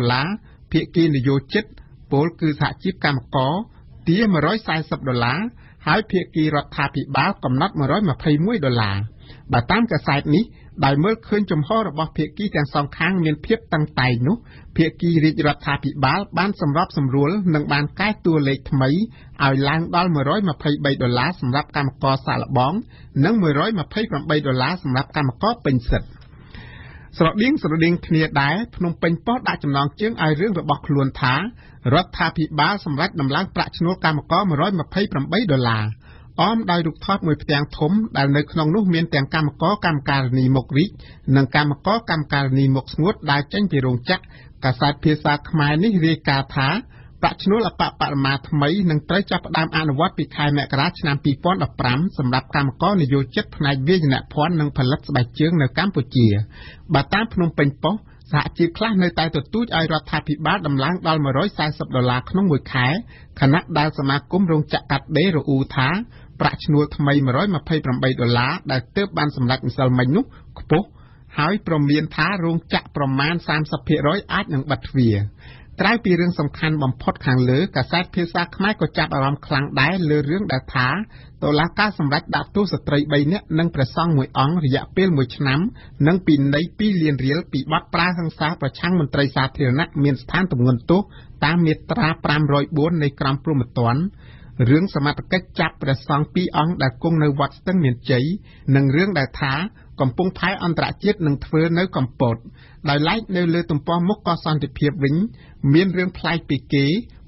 $110ភាគីនយោជិតពលគឺសហជីពកម្មករទា$140ហើយភាគីរដ្ឋាភិបាលកំណត់$121បើតាមកាសែតនេះដោយមើលឃើញចំហរបស់ភាគីទាំងសងខាងមានភាពតឹងតែងនោះភាគីរាជរដ្ឋាភិបាលបានសម្របសម្រួលនិងបានកែតួលេខថ្មីឲ្យឡើងដល់$123សម្រាប់កម្មករសាកល្បងនិង$128សម្រាប់កម្មករពេញសិទ្ធិស្រដៀងគ្នាដែរភ្នំពេញប៉ុស្តិ៍ដាក់ចំណងជើងឲ្យរឿងរបស់ខ្លួនថារដ្ឋាភិបាលសម្រេចដំឡើងប្រាក់ឈ្នួលកម្មករ$128អមដោយរូបថតមួយផ្ទាំងធំដែលនៅក្នុងនោះមានទាំងកម្មករកម្មការិនីមុខរីកនិងកម្មករកម្មការិនីមុខស្ងួតដើរចេញពីរោងចក្រកាសែតភាសាខ្មែរនេះរាយការណ៍ថាប្រាក់ឈ្នួលអបបរមាថ្មីនឹងត្រូវចាប់ផ្ដើមអនុវត្តពីខែមករាឆ្នាំ2015សម្រាប់កម្មករនិយោជិតផ្នែកវាយនភ័ណ្ឌនិងផលិតស្បែកជើងនៅកម្ពុជាបើតាមភ្នំពេញប៉ុស្តិ៍សហជីពខ្លះនៅតែទទូចឲ្យរដ្ឋាភិបាលដំឡើងដល់$140ក្នុងមួយខែខណៈដែលសមាគមរោងចក្រកាត់ដេររអ៊ូថាប្រាក់ឈ្នួលថ្មី$128ដែលទើបបានសម្រេចម្សិលមិញនោះខ្ពស់ហើយព្រមានថារោងចក្រប្រមាណ 30% អាចនឹងបិទទ្វារក្រៅពីរឿងសំខាន់បំផុតខាងលើកាសែតភាសាខ្មែរក៏ចាប់អារម្មណ៍ខ្លាំងដែរលើរឿងដែលថាតុលាការសម្រេចដាក់ទោសស្ត្រី3នាក់និងព្រះសង្ឃ1អង្គរយៈពេល1ឆ្នាំនិងពិន័យ$2លានពីបទប្រើហិង្សាប្រឆាំងមន្ត្រីសាធារណៈមានស្ថានទម្ងន់ទោសតាមមាត្រា504នៃក្រមព្រហ្មទណ្ឌរឿងសមត្ថកិច្ចចាប់ព្រះសង្ឃ2អង្គដែលគង់នៅវត្តស្ទឹងមានជ័យនិងរឿងដែលថាកំពុងផែអន្តរជាតិនឹងធ្វើនៅកម្ពុជាដោយឡែកនៅលើទំព័រមុខកោះសន្តិភាពវិញមានរឿងប្លែកពីគេ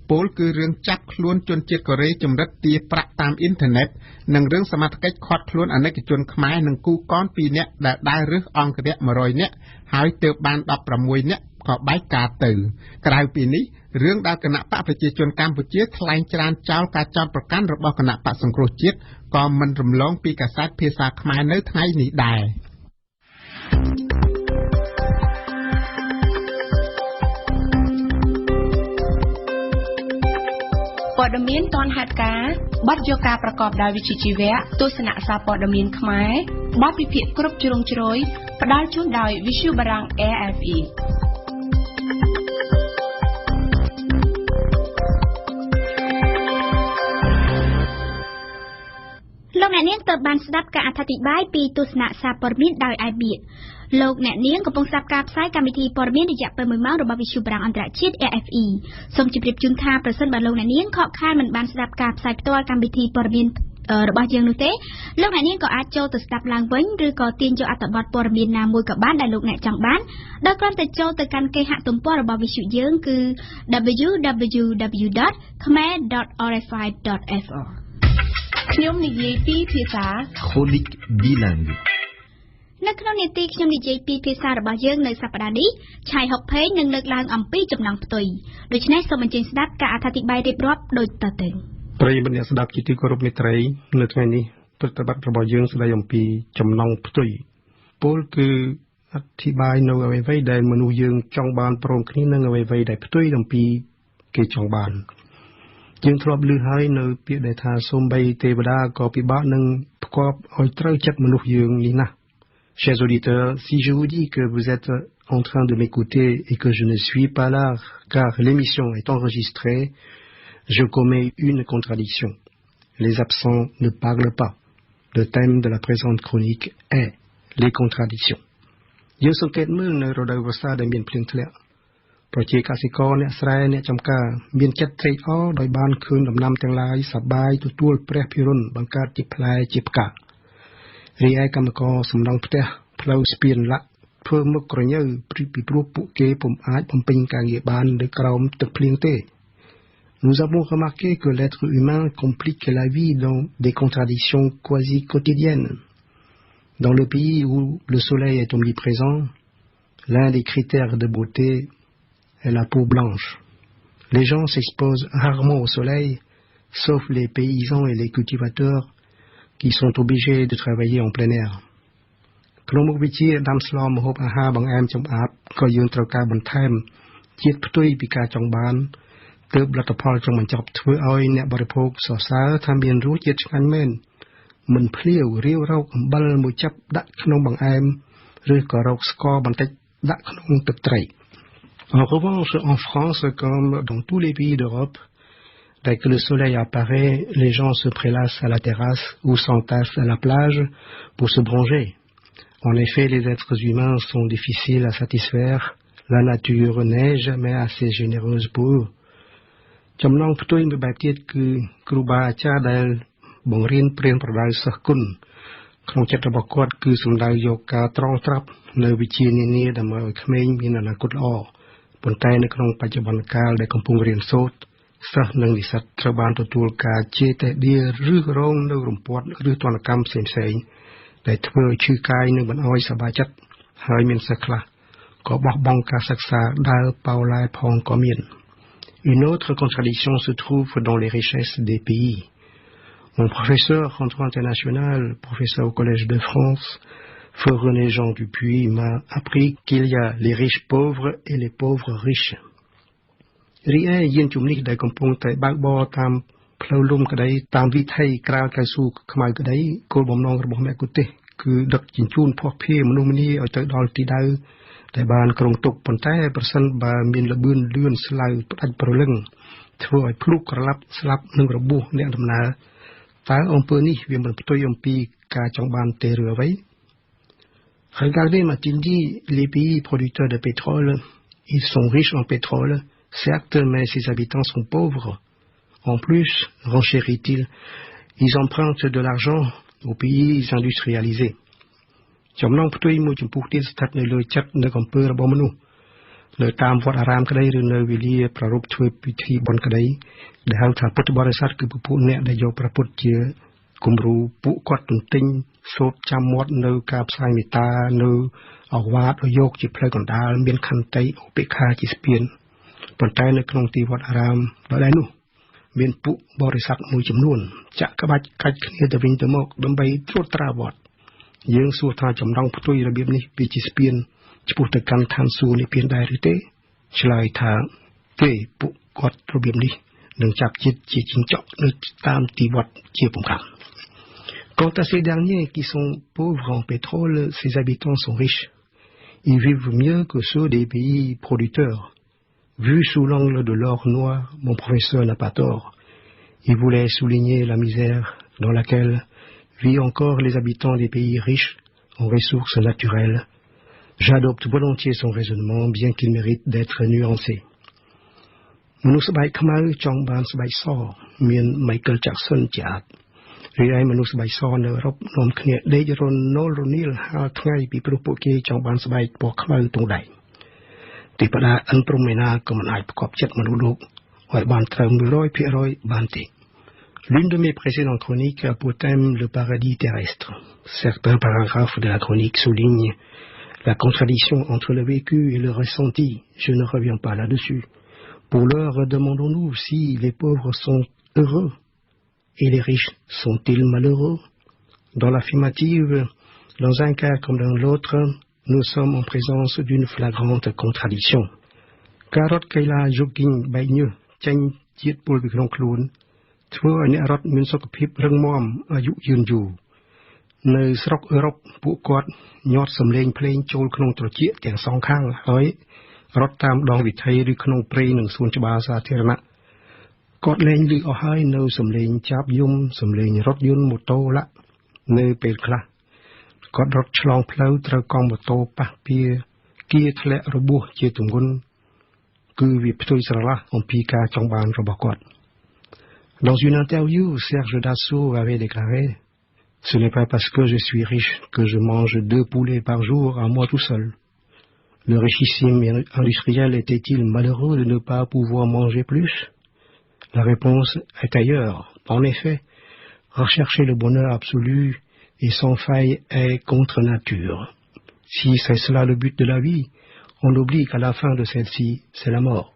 ពលគឺរឿងចាប់ខ្លួនជនជាតិកូរ៉េចម្រិតទារប្រាក់តាមអ៊ីនធឺណិតនិងរឿងសមត្ថកិច្ចឃាត់ខ្លួនអនិកជនខ្មែរនិងគូកន2នាក់ដែលដើររើសអង្គរៈ100នាក់ហើយទើបបាន16នាក់ក៏បែកការទៅក្រៅពីនេះរឿងដែលគណៈបកប្រជាជនកម្ពុជាថ្លែងច្រានចោលការចោទប្រកាន់របស់គណៈបកសង្គ្រោះជាតិក៏មិនរំលងពីកាសែតភាសាខ្មែរនៅថ្ងៃនេះដែរព័ត៌មានទាន់ហេតុការណ៍បទយកការប្រកបដោយវិជ្ជាជីវៈទស្សនៈសារព័ត៌មានខ្មែរបទវិភាគគ្រប់ជ្រុងជ្រោយផ្ដល់ជូនដោយ Visu Barang RFE ទៅបានស្ដាប់ការអធិប្បាយពីទស្សនៈសារព័ត៌មានដោយឯបៀតលោកអ្នកនាងកំពុងស្ដាប់ការផ្សាយកម្មវិធីព័ត៌មានរយៈពេល1ម៉ោងរបស់វិទ្យុបារាំងអន្តរជាតិ RFE សូមជម្រាបជូនថាប្រសិនបើលោកអ្នកនាងខកខានមិនបានស្ដាប់ការផ្សាយផ្ទាល់កម្មវិធីព័ត៌មានរបស់យើងនោះទេលោកអ្នកនាងក៏អាចចូលទៅស្ដាប់ឡើងវិញឬក៏ទាញយកអត្ថបទព័ត៌មានណាមួយក៏បានដែលលោកអ្នកចង់បានដោយគ្រាន់តែចូលទៅកាន់គេហទំព័ររបស់វិទ្យុយើងគឺ www.khmer.rfi.fr ខ្ញុំនិយាយពីភាសា Chronique bilingue នៅក្នុងនីតិខ្ញុំនិយាយពីភាសារបស់យើងនៅសប្តាហ៍នេះឆៃហុកភេងនឹងលើកឡើងអំពីចំណងផ្ទុយដូច្នេះសូមអញ្ជើញស្ដាប់ការអធិប្បាយរៀបរាប់ដូចតទៅប្រិយមិត្តអ្នកស្ដាប់ជាទីគោរពមេត្រីនៅថ្ងៃនេះប្រតិបត្តិរបស់យើងស្ដីអំពីចំណងផ្ទុយពលគឺអធិប្បាយនៅអ្វីៗដែលមនុស្សយើងចង់បានព្រមគ្នានឹងអ្វីៗដែលផ្ទុយអំពីគេចង់បានយើងធ្លាប់ឮហើយនៅពាក្យដែលថាសូម្បីទេវតាក៏ពិបាកនឹងផ្គាប់ឲ្យត្រូវចិត្តមនុស្សយើងនេះណា Chers auditeurs, si je vous dis que vous êtes en train de m'écouter et que je ne suis pas là car l'émission est enregistrée, je commets une contradiction. Les absents ne parlent pas. Le thème de la présente chronique est les contradictions. Je suis quelqu'un qui ne regarde pas bien plein de l'air. ប្រជាកសិករអ្នកស្រែអ្នកចំការមានចិត្តត្រេកអរដោយបានឃើញដំណាំទាំងឡាយសប្បាយទទួលព្រះភិរុនបង្កើតជាផ្លែជាផ្ការីឯកម្មករសំណង់ផ្ទះផ្លូវស្ពានលាក់ធ្វើមុខក្រញើពីព្រោះពួកគេពុំអាចបំពេញការងារបាននៅក្រោមទឹកភ្លៀងទេ Nous avons remarqué que l'être humain complique la vie dans des contradictions quasi quotidiennes. Dans le pays où le soleil est omniprésent, l'un des critères de beauté est la peau blanche. Les gens s'exposent rarement au soleil, sauf les paysans et les cultivateurs qui sont obligés de travailler en plein air. ក្នុងមុខវិជ្ជាដាំស្លម្ហូបអាហារបង្អែមចំអាបក៏យើងត្រូវការបន្ថែមជាតិផ្ទុយពីការចង់បានទើបលទ្ធផលចង់បញ្ចប់ធ្វើឲ្យអ្នកបរិភោគសរសើរថាមានរសជាតិឆ្ងាញ់មែនមិនភ្លាវរាវរោគអំបិលមួយចាប់ដាក់ក្នុងបង្អែមឬក៏រោគស្ករបន្តិចដាក់ក្នុងទឹកត្រី En revanche, en France, comme dans tous les pays d'Europe, dès que le soleil apparaît, les gens se prélassent à la terrasse ou s'entassent à la plage pour se bronzer. En effet, les êtres humains sont difficiles à satisfaire. La nature n'est jamais assez généreuse pour eux. ចំណងផ្ទុយមួយបែបទៀតគឺគ្រូបាអាចារ្យដែលបង្រៀនព្រានប្រដៅសិស្សគុណក្នុងចិត្តរបស់គាត់គឺសំដៅយកការត្រងត្រាប់នៅវិជ្ជានានាដើម្បីឲ្យក្មេងមានអនាគតល្អប៉ុន្តែនៅក្នុងបច្ចុប្បន្នកាលដែលកំពុងរៀនសូត្រសិស្សនិងនិស្សិតត្រូវបានទទួលការជេរតេះដៀឬរងនៅរំពាត់ឬទណ្ឌកម្មផ្សេងៗដែលធ្វើឲ្យឈឺកាយនិងមិនអោយសប្បាយចិត្តហើយមានសិស្សខ្លះក៏បោះបង់ការសិក្សាដើរប៉ោឡែផងក៏មាន Une autre contradiction se trouve dans les richesses des pays. Mon professeur en droit international, professeur au Collège de France, Feu René Jean Dupuis, m'a appris qu'il y a les riches pauvres et les pauvres riches. រីឯយានជំនិះដែលកំពុងតែបើកបរតាមផ្លូវលំក្តីតាមវិថីក្រាលកៅស៊ូខ្មៅក្តីគោលបំណងរបស់មគ្គុទ្ទេសក៍គឺដឹកជញ្ជូនភស្តុភារមនុស្សម្នាឲ្យទៅដល់ទីដៅដែលបានក្រុងទុកប៉ុន្តែប្រសិនបើមានលបឿនលឿនស្លៅផ្ដាច់ប្រលឹងធ្វើឲ្យភ្លុកក្រឡាប់ស្លាប់នឹងរបួសអ្នកដំណើរតើអំពើនេះវាមិនផ្ទុយអំពីការចង់បានទេឬអ្វី Regardez m'a-t-il dit les pays producteurs de pétrole ils sont riches en pétrole certes mais ses habitants sont pauvres en plus renchérit-il ils empruntent de l'argent aux pays industrialisés ចំណងផ្ទុយមួយចំពោះទៀតស្ថិតនៅលើចិត្តនៅអំពើរបស់មនុស្សនៅតាមវត្តអារាមក្តីឬនៅវេលាប្រារព្ធធ្វើពិធីបុណ្យក្តីដែលហៅថាពុទ្ធបរិស័ទគឺពួកអ្នកដែលយកព្រះពុទ្ធជាគំរូពួកគាត់ទន្ទិញសូត្រចាំមាត់នៅការផ្សាយមេត្តានៅអវាទឲ្យយកជាផ្លូវកណ្ដាលមានខន្តីឧបេក្ខាជាស្ពានប៉ុន្តែនៅក្នុងទីវត្តអារាមដល់ដែរនោះមានពួកបរិស័ទមួយចំនួនចាក់ក្បាច់កាច់គ្នាទៅវិញទៅមកដើម្បីត្រួតត្រាវត្តយើងសួរថាចំណងផ្ទុយរបៀបនេះវាជាស្ពានឆ្ពោះទៅកាន់ឋានសួគ៌និព្វានដែរឬទេឆ្លើយថាទេពួកគាត់របៀបនេះនឹងចាប់ចិត្តជាចិញ្ចក់នៅតាមទីវត្តជាពំកាំ Quant à ces derniers qui sont pauvres en pétrole, ces habitants sont riches. Ils vivent mieux que ceux des pays producteurs. Vu sous l'angle de l'or noir, mon professeur n'a pas tort. Il voulait souligner la misère dans laquelle vit encore les habitants des pays riches en ressources naturelles. J'adopte volontiers son raisonnement, bien qu'il mérite d'être nuancé.មនុស្សស្បែកខ្មៅចង់បានស្បែកសមាន Michael Jackson ជាអាចរីឯមនុស្សស្បែកសនៅអឺរ៉ុបនាំគ្នាដេករនលរនីលហាលថ្ងៃពីព្រោះពួកគេចង់បានស្បែកពណ៌ខ្មៅទងដែងទីបដាអិនព្រំមេណាក៏មិនអាចប្រកបចិត្តមនុស្សលោកឲ្យបានត្រូវ 100% បានទេ L'une de mes précédentes chroniques a pour thème le paradis terrestre. Certains paragraphes de la chronique soulignent la contradiction entre le vécu et le ressenti. Je ne reviens pas là-dessus. Pour l'heure, demandons-nous si les pauvres sont heureux et les riches sont-ils malheureux? Dans l'affirmative, dans un cas comme dans l'autre, nous sommes en présence d'une flagrante contradiction. Karot Kaila Jogging Baignu, Cheng Tiet Pol Bikron Kloun, ធ្វើឲ្យអ្នករត់មានសុខភាពរឹងមាំអាយុយឺនយូរនៅស្រុកអឺរ៉ុបពួកគាត់ញាត់សម្លេងភ្លេងចូលក្នុងត្រចៀកទាំងសងខាងហើយរត់តាមដងវិថីឬក្នុងព្រៃនិងសួនច្បារសាធារណៈគាត់លែងឮអស់ហើយនៅសម្លេងចាប់យំសម្លេងរថយន្តម៉ូតូឡាក់នៅពេលខ្លះគាត់រត់ឆ្លងផ្លូវត្រូវកង់ម៉ូតូប៉ះពាគៀធ្លាក់របួសជាទម្ងន់គឺវាផ្ទុយស្រឡះអំពីការចង់បានរបស់គាត់ Dans une interview, Serge Dassault avait déclaré « Ce n'est pas parce que je suis riche que je mange 2 poulets par jour à moi tout seul. Le richissime industriel était-il malheureux de ne pas pouvoir manger plus? La réponse est ailleurs. En effet, rechercher le bonheur absolu et sans faille est contre nature. Si c'est cela le but de la vie, on oublie qu'à la fin de celle-ci, c'est la mort. »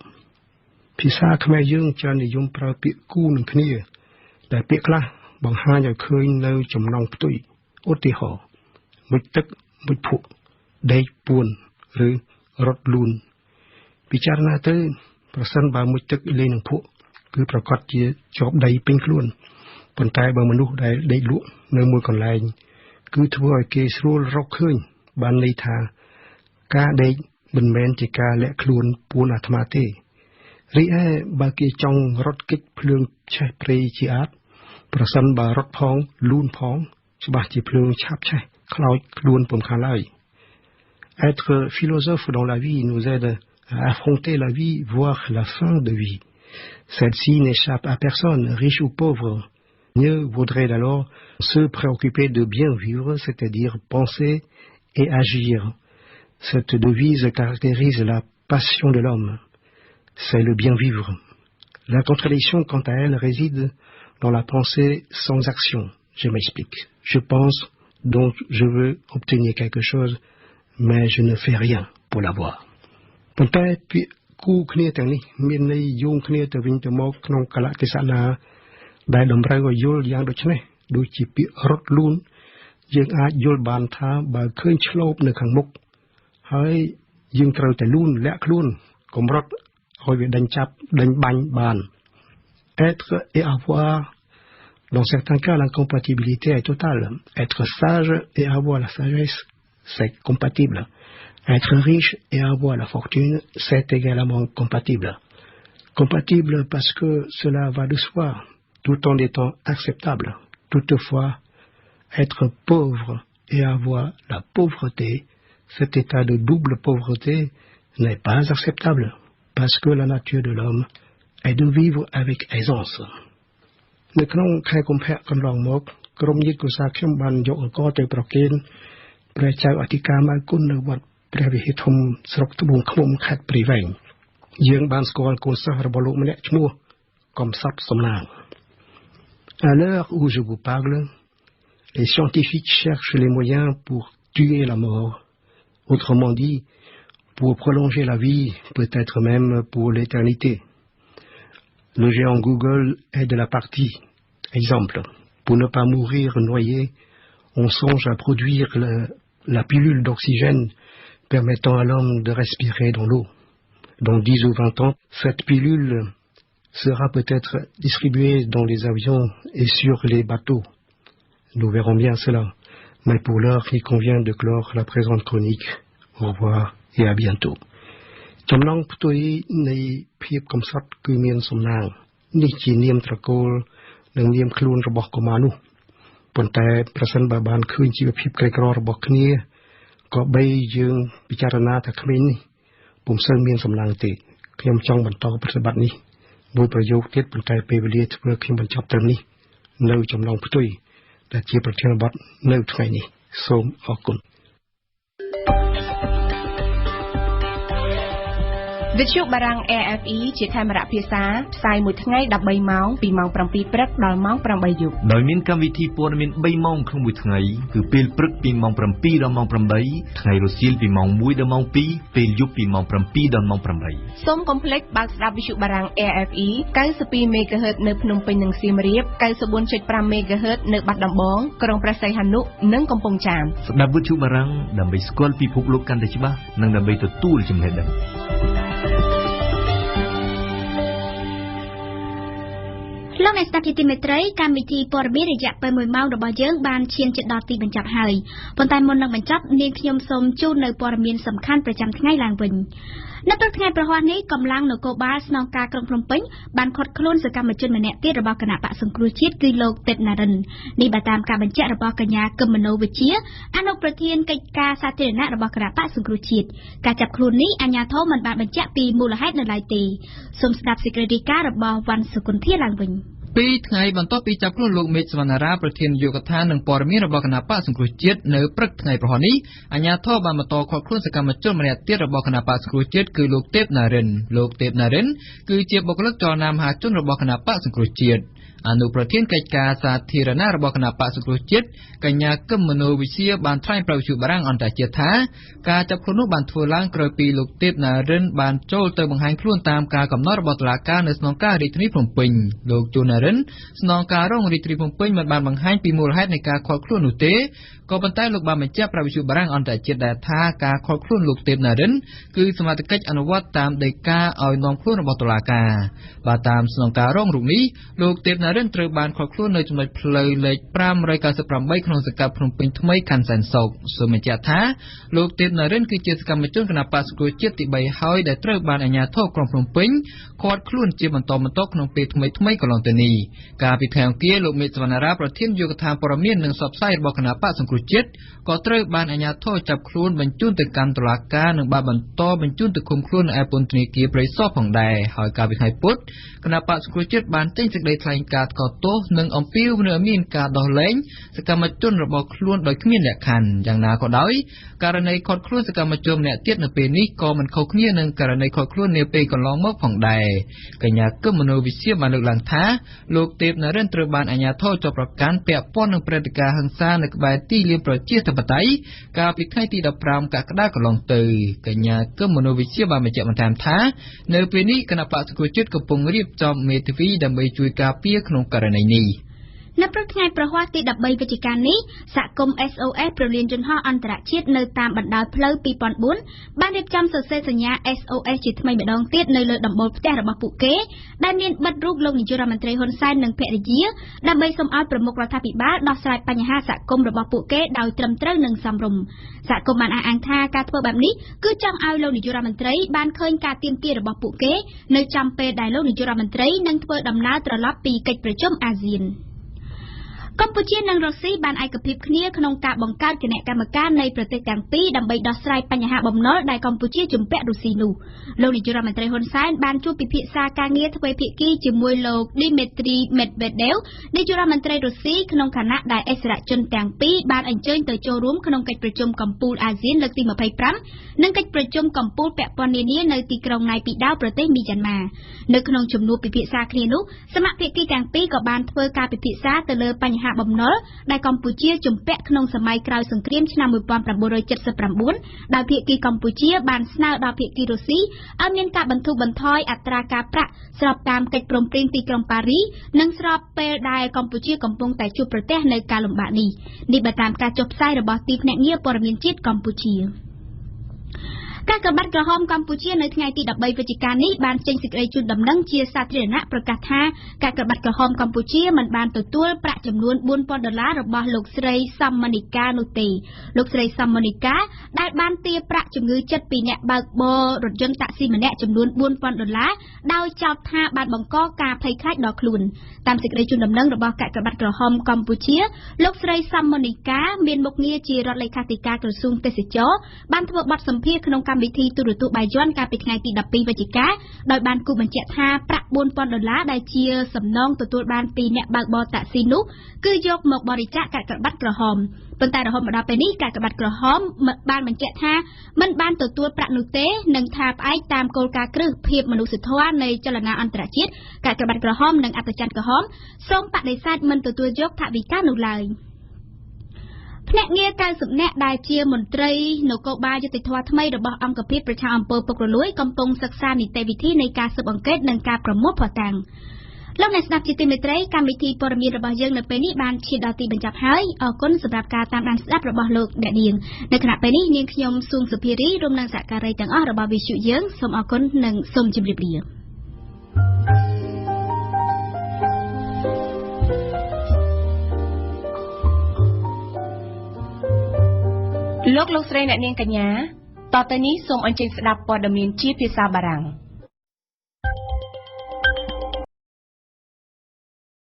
ភាសាខ្មែរយើងច្រើននិយមប្រើពាក្យគូនឹងគ្នាដែលពាក្យខ្លះបង្ហាញឲ្យឃើញនៅចំណងផ្ទុយឧទាហរណ៍មុជទឹកមុជភក់ដេកពួនឬរត់លូនពិចារណាទៅប្រសិនបើមុជទឹកលេងនឹងភក់គឺប្រកាសជាជាប់ដីពេញខ្លួនប៉ុន្តែបើមនុស្សដែលដេកលក់នៅមួយកន្លែងគឺធ្វើឲ្យគេស្រួលរកឃើញបានន័យថាការដេកមិនមែនជាការលាក់ខ្លួនពួនអាត្មាទេរីឯបើគេចង់រត់គេចភ្លើងឆេះព្រៃជាអាចប្រសិនបើរត់ផងលូនផងច្បាស់ជាភ្លើងឆាប់ឆេះខ្លោចខ្លួនពុំខានឡើយ Être philosophe dans la vie nous aide à affronter la vie, voire la fin de vie. Celle-ci n'échappe à personne, riche ou pauvre. Mieux vaudrait alors se préoccuper de bien vivre, c'est-à-dire penser et agir. Cette devise caractérise la passion de l'homme. C'est le bien vivre. La contradiction, quant à elle, réside dans la pensée sans action. Je m'explique. Je pense, donc je veux obtenir quelque chose, mais je ne fais rien pour l'avoir. ប៉ុន្តែពាក្យគូគ្នាទាំងនេះមានន័យយោងគ្នាទៅវិញទៅមកក្នុងកលៈទេសនាដែលតម្រូវឲ្យយល់យ៉ាងដូចនេះដូចជាពាក្យរត់លូនយើងអាចយល់បានថាបើឃើញឆ្លូបនៅខាងមុខហើយយើងត្រូវតែលូនលាក់ខ្លួនកុំរត់ Être et avoir, dans certains cas, l'incompatibilité est totale. Être sage et avoir la sagesse, c'est compatible. Être riche et avoir la fortune, c'est également compatible. Compatible parce que cela va de soi, tout en étant acceptable. Toutefois, être pauvre et avoir la pauvreté, cet état de double pauvreté n'est pas acceptable. Parce que la nature de l'homme est de vivre avec aisance. នៅក្នុងខែកុម្ភៈកន្លងមកក្រុមញាតិគ្រួសារខ្ញុំបានយកអង្គទៅប្រគេនព្រះចៅអធិការម៉ៅគុណនៅវត្តព្រះវិហារធំស្រុកត្បូងឃ្មុំខេត្តព្រៃវែងយើងបានស្គាល់កូនសិស្សរបស់លោកម្នាក់ឈ្មោះកំសត់សំណាង À l'heure où je vous parle, les scientifiques cherchent les moyens pour tuer la mort. Autrement dit, pour prolonger la vie, peut-être même pour l'éternité. Le géant Google est de la partie. Exemple, pour ne pas mourir noyé, on songe à produire la pilule d'oxygène permettant à l'homme de respirer dans l'eau. Dans 10 ou 20 ans, cette pilule sera peut-être distribuée dans les avions et sur les bateaux. Nous verrons bien cela. Mais pour l'heure, il convient de clore la présente chronique. Au revoir. Et à bientôt. ចំណងផ្ទុយនៃភាពកំសត់គឺមានសំណាងនេះជានាមត្រកូលនិងនាមខ្លួនរបស់កុមារនោះ ប៉ុន្តែប្រសិនបើបានឃើញជីវភាពក្រីក្ររបស់គ្នាក៏បីយើងពិចារណាថាក្មេងនេះពុំសូវមានសំណាងទេខ្ញុំចង់បន្តប្រតិបត្តិនេះមួយប្រយោគទៀតប៉ុន្តែពេលវេលាធ្វើខ្ញុំបញ្ចប់ត្រឹមនេះនៅចំណងផ្ទុយដែលជាប្រធានបទនៅថ្ងៃនេះសូមអរគុណ វិទ្យុបារាំង AFE ជាខេមរៈភាសាផ្សាយមួយថ្ងៃ13ម៉ោងពីម៉ោង 7 ព្រឹកដល់ម៉ោង 8 យប់ ដោយមានកម្មវិធីព័ត៌មាន3ម៉ោងក្នុងមួយថ្ងៃគឺពេលព្រឹកពីម៉ោង 7 ដល់ម៉ោង 8 ថ្ងៃរសៀលពីម៉ោង 1 ដល់ម៉ោង 2 ពេលយប់ពីម៉ោង 7 ដល់ម៉ោង 8 សូមកុំភ្លេចបើកស្ដាប់វិទ្យុបារាំង AFE 92 MHz នៅភ្នំពេញនិងសៀមរាប 94.5 MHz នៅបាត់ដំបងក្រុងព្រះសីហនុនិងកំពង់ចាម ស្ដាប់វិទ្យុបារាំងដើម្បីស្គាល់ពិភពលោកកាន់តែច្បាស់និងដើម្បីទទួលចំណេះដឹង លោកអ្នកស្ដាប់ជាទីមេត្រីកម្មវិធីព័ត៌មានរយៈពេល1ម៉ោងរបស់យើងបានឈានជិតដល់ទីបញ្ចប់ហើយប៉ុន្តែមុននឹងបញ្ចប់នាងខ្ញុំសូមជូននៅព័ត៌មានសំខាន់ប្រចាំថ្ងៃឡើងវិញនៅព្រឹកថ្ងៃប្រហ័សនេះកម្លាំងនគរបាលស្នងការក្រុងភ្នំពេញបានឃាត់ខ្លួនសកម្មជនម្នាក់ទៀតរបស់គណៈបក្សសង្គ្រោះជាតិគឺលោកទេពណារិននេះបើតាមការបញ្ជាក់របស់កញ្ញាគឹមមនោវិជ្ជាអនុប្រធានកិច្ចការសាធារណៈរបស់គណៈបក្សសង្គ្រោះជាតិការចាប់ខ្លួននេះអាជ្ញាធរមិនបានបញ្ជាក់ពីមូលហេតុនៅឡើយទេសូមស្ដាប់សេចក្តីរាយការណ៍របស់វ៉ាន់សុគន្ធាឡើងវិញ 2 ថ្ងៃបន្ទាប់ពីចាប់ខ្លួនលោកមេឃសវណ្ណារាប្រធាននាយកដ្ឋាននិងព័ត៌មានរបស់គណៈបក្សសង្គ្រោះជាតិនៅព្រឹកថ្ងៃប្រហ័សនេះអាជ្ញាធរបានបន្តឃាត់ខ្លួនសកម្មជនម្នាក់ទៀតរបស់គណៈបក្សសង្គ្រោះជាតិគឺលោកទេពណារិនលោកទេពណារិនគឺជាបុគ្គលិកចលនាមហាជនរបស់គណៈបក្សសង្គ្រោះជាតិអនុប្រធានកិច្ចការសាធារណៈរបស់គណៈបក្សសង្គ្រោះជាតិកញ្ញាគឹមមនោវិជ្ជាបានថ្លែងប្រាប់វិទ្យុបារាំងអន្តរជាតិថាការចាប់ខ្លួននោះបានធ្វើឡើងក្រោយពីលោកទេពណារិនបានចូលទៅបង្ហាញខ្លួនតាមការកំណត់របស់តុលាការនៅស្នងការរាជធានីភ្នំពេញលោកជួនណារិនស្នងការរងរាជធានីភ្នំពេញមិនបានបង្ហាញពីមូលហេតុនៃការឃាត់ខ្លួននោះទេក៏ប៉ុន្តែលោកបានបញ្ជាក់ប្រាប់វិទ្យុបារាំងអន្តរជាតិដែរថាការឃាត់ខ្លួនលោកទេពណារិនគឺសមត្ថកិច្ចអនុវត្តតាមដីកាឲ្យនាំខ្លួនរបស់តុលាការបាទតាមស្នងការរងរូបនេះលោកទេពណារិនត្រូវបានឃាត់ខ្លួននៅចំណុចផ្លូវលេខ 598 ក្នុងសង្កាត់ភ្នំពេញថ្មីខណ្ឌសែនសុខសូមបញ្ជាក់ថាលោកទេពណារិនគឺជាសកម្មជនគណៈបក្សសង្គ្រោះជាតិទី3ហើយដែលត្រូវបានអាជ្ញាធរក្រុងភ្នំពេញឃាត់ខ្លួនជាបន្តបន្ទាប់ក្នុងពេលថ្មីៗកន្លងទៅនេះកាលពីថ្ងៃអង្គារលោកមេឃសវណ្ណារាប្រធាននាយកដ្ឋានព័ត៌មាននិងផ្សព្វផ្សាយរបស់គណៈបក្សសង្គ្រោះជាតិក៏ត្រូវបានអាជ្ញាធរចាប់ខ្លួនបញ្ជូនទៅកាន់តុលាការនិងបានបន្តបញ្ជូនទៅឃុំខ្លួននៅឯពន្ធនាគារព្រៃសរផងដែរហើយកាលពីថ្ងៃពុធគណៈបក្សសង្គ្រោះជាតិបានចេញសេចក្តីថ្លែងការណ៍ថ្កោលទោសនិងអំពាវនាវឲ្យមានការដោះលែងសកម្មជនរបស់ខ្លួនដោយគ្មានលក្ខខណ្ឌយ៉ាងណាក៏ដោយករណីឃាត់ខ្លួនសកម្មជនម្នាក់ទៀតនៅពេលនេះក៏មិនខុសគ្នានឹងករណីឃាត់ខ្លួននាពេលកន្លងមកផងដែរកញ្ញាគឹមមនោវិជ្ជាបានលើកឡើងថាលោកទេពណារិនត្រូវបានអាជ្ញាធរចាប់ប្រកាន់ពាក់ព័ន្ធនឹងព្រឹត្តិការណ៍ហិង្សានៅក្បែរទីលានប្រជាធិបតេយ្យកាលពីថ្ងៃទី15កក្កដាកន្លងទៅកញ្ញាគឹមមនោវិជ្ជាបានបញ្ជាក់បន្ថែមថានៅពេលនេះគណៈបក្សសង្គ្រោះជាតិកំពុងរៀបចំមេធាវីដើម្បីជួយការពារក្នុងករណីនេះ នៅព្រឹកថ្ងៃប្រហ័សទី13វិច្ឆិកានេះសហគមន៍ SOS ព្រលានយន្តហោះអន្តរជាតិនៅតាមបណ្ដោយផ្លូវ 2004 បានរៀបចំសរសេរសញ្ញា SOS ជាថ្មីម្ដងទៀតនៅលើដំបូលផ្ទះរបស់ពួកគេដែលមានបិទរូបលោកនាយករដ្ឋមន្ត្រីហ៊ុនសែននិងភរិយាដើម្បីសូមឲ្យប្រមុខរដ្ឋាភិបាលដោះស្រាយបញ្ហាសហគមន៍របស់ពួកគេដោយត្រឹមត្រូវនិងសមរម្យសហគមន៍បានអះអាងថាការធ្វើបែបនេះគឺចង់ឲ្យលោកនាយករដ្ឋមន្ត្រីបានឃើញការទាមទាររបស់ពួកគេនៅចំពេលដែលលោកនាយករដ្ឋមន្ត្រីនឹងធ្វើដំណើរត្រឡប់ពីកិច្ចប្រជុំអាស៊ាន កម្ពុជានិងរុស្ស៊ីបានឯកភាពគ្នាក្នុងការបង្កើតគណៈកម្មការនៃប្រទេសទាំងពីរដើម្បីដោះស្រាយបញ្ហាបំណុលដែលកម្ពុជាជំពាក់រុស្ស៊ីនោះលោកនាយករដ្ឋមន្ត្រីហ៊ុនសែនបានជួបពិភាក្សាការងារទ្វេភាគីជាមួយលោក Dmitry Medvedev នាយករដ្ឋមន្ត្រីរុស្ស៊ីក្នុងខណៈដែលអិសរាជជនទាំងពីរបានអញ្ជើញទៅចូលរួមក្នុងកិច្ចប្រជុំកម្ពុជាអាស៊ានលើកទី 25 និងកិច្ចប្រជុំកម្ពុជាពាក់ព័ន្ធនានានៅទីក្រុងណៃពីដោប្រទេសមីយ៉ាន់ម៉ានៅក្នុងជំនួបពិភាក្សាគ្នានោះសមាភាគីទាំងពីរក៏បានធ្វើការពិភាក្សាទៅលើបញ្ហាបំណុលដែលកម្ពុជាជំពាក់ក្នុងសម័យក្រោយសង្គ្រាមឆ្នាំ 1979 ដោយភាគីកម្ពុជាបានស្នើដល់ភាគីរុស្ស៊ីឲ្យមានការបន្ធូរបន្ថយអត្រាការប្រាក់ស្របតាមកិច្ចព្រមព្រៀងទីក្រុងប៉ារីសនិងស្របពេលដែលកម្ពុជាកំពុងតែជួបប្រទះនៅការលំបាកនេះបើតាមការចុះផ្សាយរបស់ទីភ្នាក់ងារព័ត៌មានជាតិកម្ពុជា ការកបាត់ក្រហមកម្ពុជានៅថ្ងៃទី13វិច្ឆិកានេះបានចេញសេចក្តីជូនដំណឹងជាសាធារណៈប្រកាសថាការកបាត់ក្រហមកម្ពុជាមិនបានទទួលប្រាក់ចំនួន$4,000របស់លោកស្រីសំមនីកានោះទេលោកស្រីសំមនីកាដែលបានទារប្រាក់ជំងឺចិត្តពីអ្នកបើកបររថយន្តតាក់ស៊ីម្នាក់ចំនួន$4,000ដោយចោទថាបានបង្កការភ័យខ្លាចដល់ខ្លួនតាមសេចក្តីជូនដំណឹងរបស់ការកបាត់ក្រហមកម្ពុជាលោកស្រីសំមនីកាមានមុខងារជារដ្ឋលេខាធិការក្រសួងទេសចរបានធ្វើបទសម្ភាសន៍ក្នុងកម្មវិធីទូរទស្សន៍បាយ័នកាលពីថ្ងៃទី12វិច្ឆិកាដោយបានគូបញ្ជាក់ថាប្រាក់$4,000ដែលជាសំណងទទួលបានពីអ្នកបើកបរតាក់ស៊ីនោះគឺយកមកបរិច្ចាគការកបាត់ក្រហមប៉ុន្តែរហូតមកដល់ពេលនេះការកបាត់ក្រហមបានបញ្ជាក់ថាមិនបានទទួលប្រាក់នោះទេនិងថាផ្អែកតាមគោលការណ៍គ្រឹះភាពមនុស្សធម៌នៃចលនាអន្តរជាតិការកបាត់ក្រហមនិងអត្តច័ន្ទក្រហមសូមបដិសេធមិនទទួលយកថវិកានោះឡើយភ្នាក់ងារ90នាក់ដែលជាមន្ត្រីនគរបាលយុតិធធម៌ថ្មីរបស់អង្គភាពប្រឆាំងអំពើពុករលួយកំពុងសិក្សានីតិវិធីនៃការស៊ើបអង្កេតនិងការប្រមូលភស្តុតាងលោកអ្នកស្ដាប់ជាទីមេត្រីកម្មវិធីព័ត៌មានរបស់យើងនៅពេលនេះបានឈានដល់ទីបញ្ចប់ហើយអរគុណសម្រាប់ការតាមដានស្ដាប់របស់លោកអ្នកនាងនៅខណៈពេលនេះនាងខ្ញុំសួងសុភារីរួមនឹងសហការីទាំងអស់របស់វិទ្យុយើងសូមអរគុណនិងសូមជម្រាបលាលោកស្រីអ្នកនាងកញ្ញាតទៅនេះសូមអញ្ជើញស្ដាប់ព័ត៌មានជាភាសាបារាំង